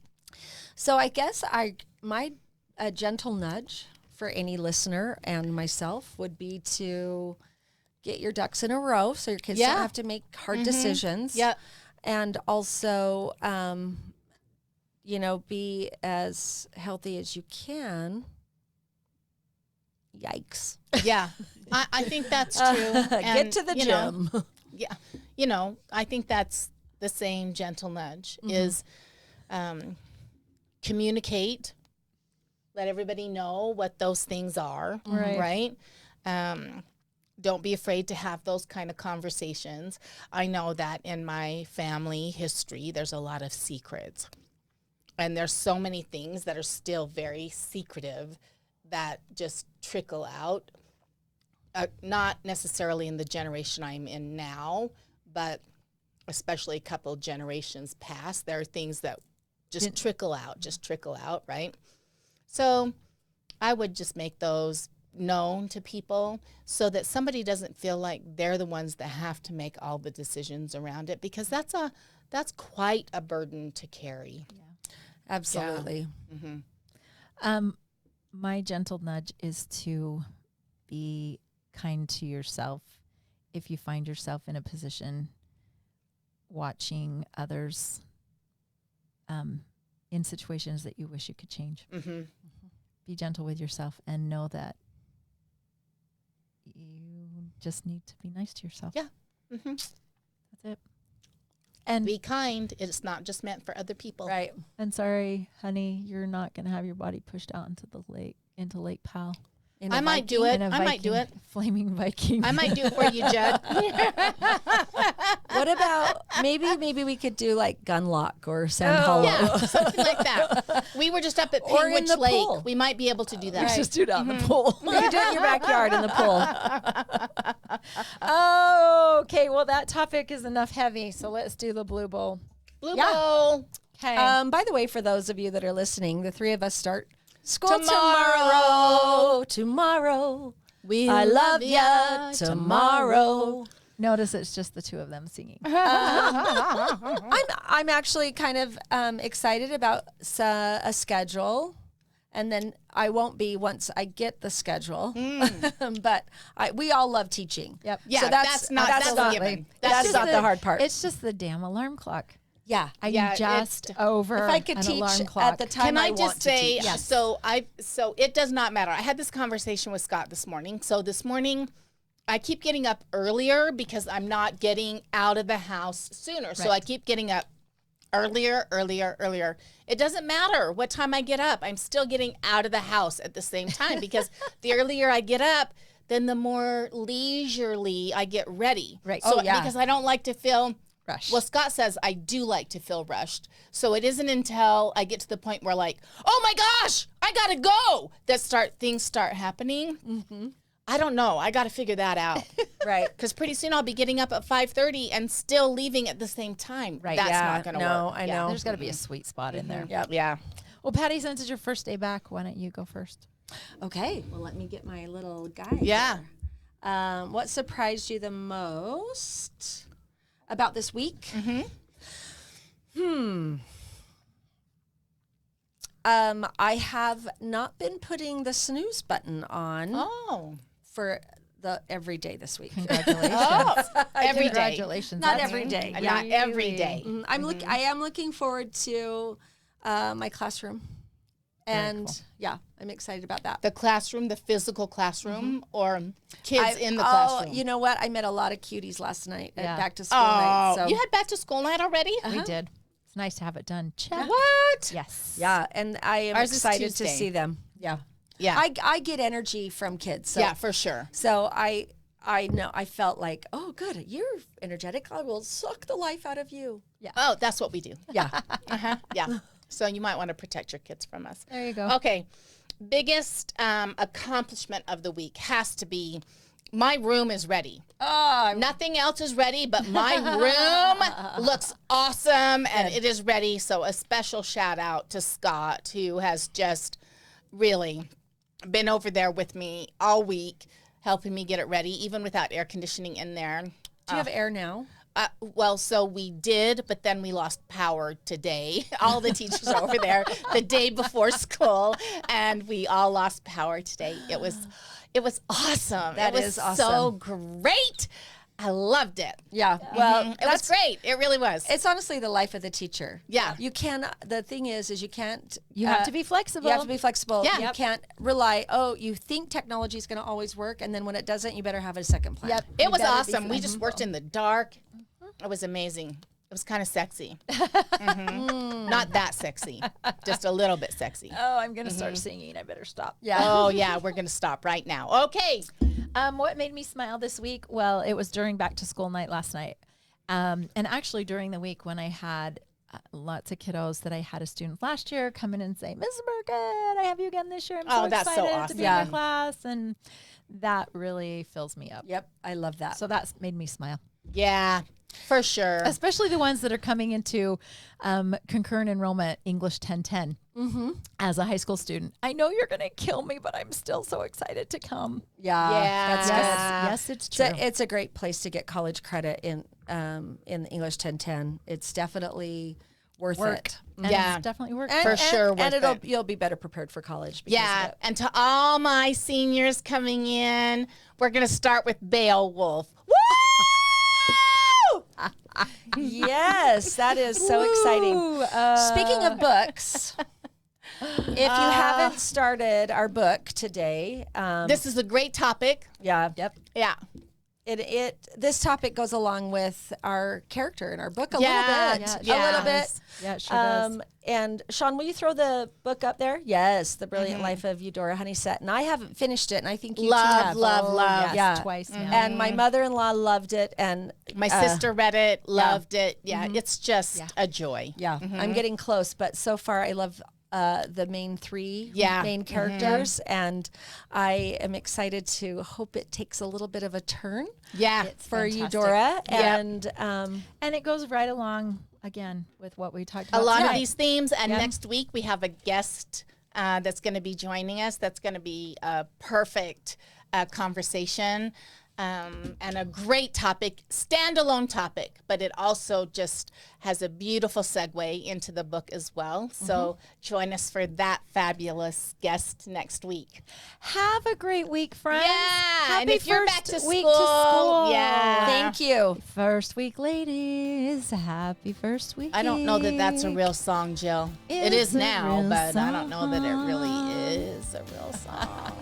[SPEAKER 4] So I guess my gentle nudge for any listener and myself would be to get your ducks in a row so your kids
[SPEAKER 2] Yeah.
[SPEAKER 4] don't have to make hard decisions.
[SPEAKER 2] Yep.
[SPEAKER 4] And also, be as healthy as you can. Yikes.
[SPEAKER 2] Yeah. I think that's true.
[SPEAKER 4] Get
[SPEAKER 2] And,
[SPEAKER 4] to the
[SPEAKER 2] you know,
[SPEAKER 4] gym.
[SPEAKER 2] yeah. I think that's the same gentle nudge is communicate, let everybody know what those things are,
[SPEAKER 5] Right.
[SPEAKER 2] Don't be afraid to have those kind of conversations. I know that in my family history, there's a lot of secrets. And there's so many things that are still very secretive that just trickle out. Not necessarily in the generation I'm in now, but especially a couple generations past, there are things that just trickle out, right? So I would just make those known to people so that somebody doesn't feel like they're the ones that have to make all the decisions around it, because that's quite a burden to carry.
[SPEAKER 4] Absolutely.
[SPEAKER 5] My gentle nudge is to be kind to yourself if you find yourself in a position watching others in situations that you wish you could change.
[SPEAKER 2] Mm-hmm.
[SPEAKER 5] Be gentle with yourself and know that you just need to be nice to yourself.
[SPEAKER 2] Yeah. Mm-hmm.
[SPEAKER 5] That's it. And
[SPEAKER 2] Be kind. It's not just meant for other people.
[SPEAKER 4] Right.
[SPEAKER 5] and sorry, honey, you're not going to have your body pushed out into Lake Powell.
[SPEAKER 4] In
[SPEAKER 2] I
[SPEAKER 4] a
[SPEAKER 2] might do
[SPEAKER 4] Viking.
[SPEAKER 2] it.
[SPEAKER 5] In a
[SPEAKER 2] I might do
[SPEAKER 5] Viking-
[SPEAKER 2] it.
[SPEAKER 5] Flaming Viking.
[SPEAKER 2] I might do it for you, Judd.
[SPEAKER 4] What about maybe we could do like Gunlock or Sand Hollow?
[SPEAKER 2] Yeah, something like that. We were just up at
[SPEAKER 4] Or in
[SPEAKER 2] Penguich
[SPEAKER 4] the
[SPEAKER 2] Lake.
[SPEAKER 4] pool.
[SPEAKER 2] We might be able to do that.
[SPEAKER 4] Let's just do it out in the pool. You can do it in your backyard in the pool.
[SPEAKER 5] Oh, okay. Well, that topic is enough heavy, so let's do the Blue Bowl.
[SPEAKER 2] Blue Bowl.
[SPEAKER 5] Okay.
[SPEAKER 4] By the way, for those of you that are listening, the three of us start school
[SPEAKER 2] Tomorrow.
[SPEAKER 4] tomorrow.
[SPEAKER 2] We
[SPEAKER 4] I love ya tomorrow.
[SPEAKER 5] Notice it's just the two of them singing.
[SPEAKER 4] I'm actually kind of excited about a schedule, and then I won't be once I get the schedule. But we all love teaching.
[SPEAKER 5] Yep.
[SPEAKER 2] Yeah,
[SPEAKER 4] So
[SPEAKER 2] that's not a given.
[SPEAKER 4] That's
[SPEAKER 5] just
[SPEAKER 4] not the hard part.
[SPEAKER 5] It's just the damn alarm clock.
[SPEAKER 4] Yeah.
[SPEAKER 5] I'm
[SPEAKER 2] Yeah,
[SPEAKER 5] just
[SPEAKER 2] it's-
[SPEAKER 5] over
[SPEAKER 4] If I could
[SPEAKER 5] an
[SPEAKER 4] teach
[SPEAKER 5] alarm
[SPEAKER 4] at
[SPEAKER 5] clock.
[SPEAKER 4] the time
[SPEAKER 2] Can I
[SPEAKER 4] want
[SPEAKER 2] just
[SPEAKER 4] to
[SPEAKER 2] say,
[SPEAKER 4] teach.
[SPEAKER 2] so it does not matter. I had this conversation with Scott this morning. So this morning, I keep getting up earlier because I'm not getting out of the house sooner. So I keep getting up earlier. It doesn't matter what time I get up. I'm still getting out of the house at the same time because the earlier I get up, then the more leisurely I get ready.
[SPEAKER 5] Right.
[SPEAKER 2] So,
[SPEAKER 4] Oh, yeah.
[SPEAKER 2] because I don't like to feel
[SPEAKER 5] Rushed.
[SPEAKER 2] Well, Scott says I do like to feel rushed. So it isn't until I get to the point where like, oh my gosh, I gotta go, that things start happening. Mm-hmm. I don't know. I got to figure that out.
[SPEAKER 4] Right.
[SPEAKER 2] Because pretty soon I'll be getting up at 5:30 and still leaving at the same time.
[SPEAKER 5] Right.
[SPEAKER 2] That's
[SPEAKER 4] Yeah,
[SPEAKER 2] not going to
[SPEAKER 4] no,
[SPEAKER 2] work.
[SPEAKER 4] I know.
[SPEAKER 5] There's got to be a sweet spot in there.
[SPEAKER 4] Yep.
[SPEAKER 2] Yeah.
[SPEAKER 5] Well, Patty, since it's your first day back, why don't you go first?
[SPEAKER 4] Okay. Well, let me get my little guide.
[SPEAKER 2] Yeah.
[SPEAKER 4] here. What surprised you the most about this week? I have not been putting the snooze button on
[SPEAKER 2] Oh.
[SPEAKER 4] for the every day this week.
[SPEAKER 5] Congratulations.
[SPEAKER 2] Oh. Every day.
[SPEAKER 5] Congratulations.
[SPEAKER 4] Not
[SPEAKER 5] That's
[SPEAKER 4] every day.
[SPEAKER 2] And
[SPEAKER 4] Yeah.
[SPEAKER 2] not every day.
[SPEAKER 4] I am looking forward to my classroom, and
[SPEAKER 5] cool.
[SPEAKER 4] yeah, I'm excited about that.
[SPEAKER 2] The classroom, the physical classroom, or kids in the classroom?
[SPEAKER 4] You know what? I met a lot of cuties last night at
[SPEAKER 5] Yeah.
[SPEAKER 4] back to school night. So
[SPEAKER 2] you had back to school night already?
[SPEAKER 5] We did. It's nice to have it done. Check.
[SPEAKER 2] What?
[SPEAKER 5] Yes.
[SPEAKER 4] yeah, and I am
[SPEAKER 2] Ours is
[SPEAKER 4] excited to
[SPEAKER 2] Tuesday.
[SPEAKER 4] see them. Yeah,
[SPEAKER 2] Yeah.
[SPEAKER 4] I get energy from kids. So,
[SPEAKER 2] yeah, for sure.
[SPEAKER 4] So I know I felt like, oh, good, you're energetic. I will suck the life out of you.
[SPEAKER 2] Oh, that's what we do.
[SPEAKER 4] Yeah.
[SPEAKER 2] Yeah. So you might want to protect your kids from us.
[SPEAKER 5] There you go.
[SPEAKER 2] Okay. Biggest accomplishment of the week has to be my room is ready.
[SPEAKER 4] Oh,
[SPEAKER 2] Nothing else is ready, but my room looks awesome and it is ready. So a special shout out to Scott, who has just really been over there with me all week, helping me get it ready, even without air conditioning in there.
[SPEAKER 4] do you have air now?
[SPEAKER 2] Well, so we did, but then we lost power today. All the teachers are over there the day before school, and we all lost power today. It was awesome.
[SPEAKER 4] That
[SPEAKER 2] it was
[SPEAKER 4] is
[SPEAKER 2] so
[SPEAKER 4] awesome.
[SPEAKER 2] great. I loved it.
[SPEAKER 4] Yeah. Well,
[SPEAKER 2] It was great. It really was.
[SPEAKER 4] It's honestly the life of the teacher.
[SPEAKER 2] Yeah.
[SPEAKER 4] You can. The thing is you can't.
[SPEAKER 5] You have to be flexible.
[SPEAKER 4] You have to be flexible.
[SPEAKER 2] Yeah.
[SPEAKER 4] You can't rely. Oh, you think technology is going to always work, and then when it doesn't, you better have a second plan.
[SPEAKER 5] Yep.
[SPEAKER 2] It
[SPEAKER 5] You
[SPEAKER 2] was
[SPEAKER 5] better be
[SPEAKER 2] awesome. We just
[SPEAKER 5] flexible.
[SPEAKER 2] worked in the dark. It was amazing. It was kind of sexy. Not that sexy, just a little bit sexy.
[SPEAKER 5] Oh, I'm gonna start singing. I better stop.
[SPEAKER 4] Yeah.
[SPEAKER 2] Oh, yeah, we're going to stop right now. Okay.
[SPEAKER 5] What made me smile this week? Well, it was during back to school night last night. And actually during the week when I had lots of kiddos that I had a student last year come in and say, Mrs. Burkett, I have you again this year. I'm so
[SPEAKER 2] Oh, that's so
[SPEAKER 5] excited to
[SPEAKER 2] awesome.
[SPEAKER 5] be
[SPEAKER 4] Yeah.
[SPEAKER 5] in your class. And that really fills me up.
[SPEAKER 4] Yep. I love that.
[SPEAKER 5] So that's made me smile.
[SPEAKER 2] Yeah, for sure.
[SPEAKER 5] Especially the ones that are coming into concurrent enrollment English 1010 as a high school student. I know you're going to kill me, but I'm still so excited to come.
[SPEAKER 4] yeah.
[SPEAKER 2] Yeah.
[SPEAKER 4] That's
[SPEAKER 2] Yes.
[SPEAKER 4] good.
[SPEAKER 5] Yes, it's
[SPEAKER 4] It's
[SPEAKER 5] true.
[SPEAKER 4] it's a great place to get college credit in the English 1010. It's definitely worth it.
[SPEAKER 5] And
[SPEAKER 2] Yeah.
[SPEAKER 5] it's definitely worked.
[SPEAKER 2] For sure worth
[SPEAKER 4] And
[SPEAKER 2] it.
[SPEAKER 4] you'll be better prepared for college. Because
[SPEAKER 2] Yeah,
[SPEAKER 4] of it.
[SPEAKER 2] and to all my seniors coming in, we're going to start with Beowulf. Woo!
[SPEAKER 4] Yes, that is so exciting. Speaking of books, if you haven't started our book today,
[SPEAKER 2] This is a great topic.
[SPEAKER 4] yeah,
[SPEAKER 2] Yeah.
[SPEAKER 4] this topic goes along with our character in our book a
[SPEAKER 2] Yeah,
[SPEAKER 4] little bit.
[SPEAKER 2] yeah.
[SPEAKER 4] A little bit.
[SPEAKER 5] Yeah, it sure does.
[SPEAKER 4] And Sean, will you throw the book up there? Yes, The Brilliant Life of Eudora Honeysett. And I haven't finished it, and I think you
[SPEAKER 2] Love,
[SPEAKER 4] two have.
[SPEAKER 2] love, love.
[SPEAKER 5] Yes,
[SPEAKER 4] yeah.
[SPEAKER 5] twice now.
[SPEAKER 4] And my mother-in-law loved it, and
[SPEAKER 2] My sister read it, loved it. Yeah, it's just a joy.
[SPEAKER 4] yeah, I'm getting close. But so far, I love the main three
[SPEAKER 2] Yeah.
[SPEAKER 4] main characters, and I am excited to hope it takes a little bit of a turn
[SPEAKER 2] Yeah.
[SPEAKER 4] for
[SPEAKER 5] fantastic.
[SPEAKER 4] Eudora.
[SPEAKER 2] Yep.
[SPEAKER 4] And
[SPEAKER 5] And it goes right along again with what we talked
[SPEAKER 2] A
[SPEAKER 5] about.
[SPEAKER 2] lot of
[SPEAKER 5] tonight.
[SPEAKER 2] these themes. And next week, we have a guest that's going to be joining us. That's going to be a perfect conversation. And a great topic, standalone topic, but it also just has a beautiful segue into the book as well. So join us for that fabulous guest next week.
[SPEAKER 5] Have a great week, friends.
[SPEAKER 2] Yeah,
[SPEAKER 5] Happy
[SPEAKER 2] and if you're
[SPEAKER 5] first
[SPEAKER 2] back to
[SPEAKER 5] week
[SPEAKER 2] school,
[SPEAKER 5] to school.
[SPEAKER 2] yeah.
[SPEAKER 4] thank you.
[SPEAKER 5] First week, ladies. Happy first week.
[SPEAKER 2] I don't know that that's a real song, Jill. It
[SPEAKER 5] It's
[SPEAKER 2] is
[SPEAKER 5] a
[SPEAKER 2] now,
[SPEAKER 5] real
[SPEAKER 2] but I don't know that it really
[SPEAKER 5] song.
[SPEAKER 2] is a real song.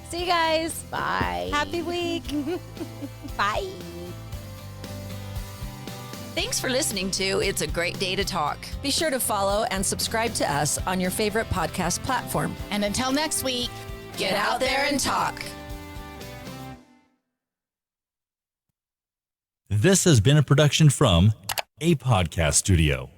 [SPEAKER 5] See you guys.
[SPEAKER 2] Bye.
[SPEAKER 5] Happy week. Bye.
[SPEAKER 1] Thanks for listening to It's a Great Day to Talk.
[SPEAKER 4] Be sure to follow and subscribe to us on your favorite podcast platform.
[SPEAKER 2] And until next week,
[SPEAKER 1] Get out there and talk.
[SPEAKER 3] This has been a production from a podcast studio.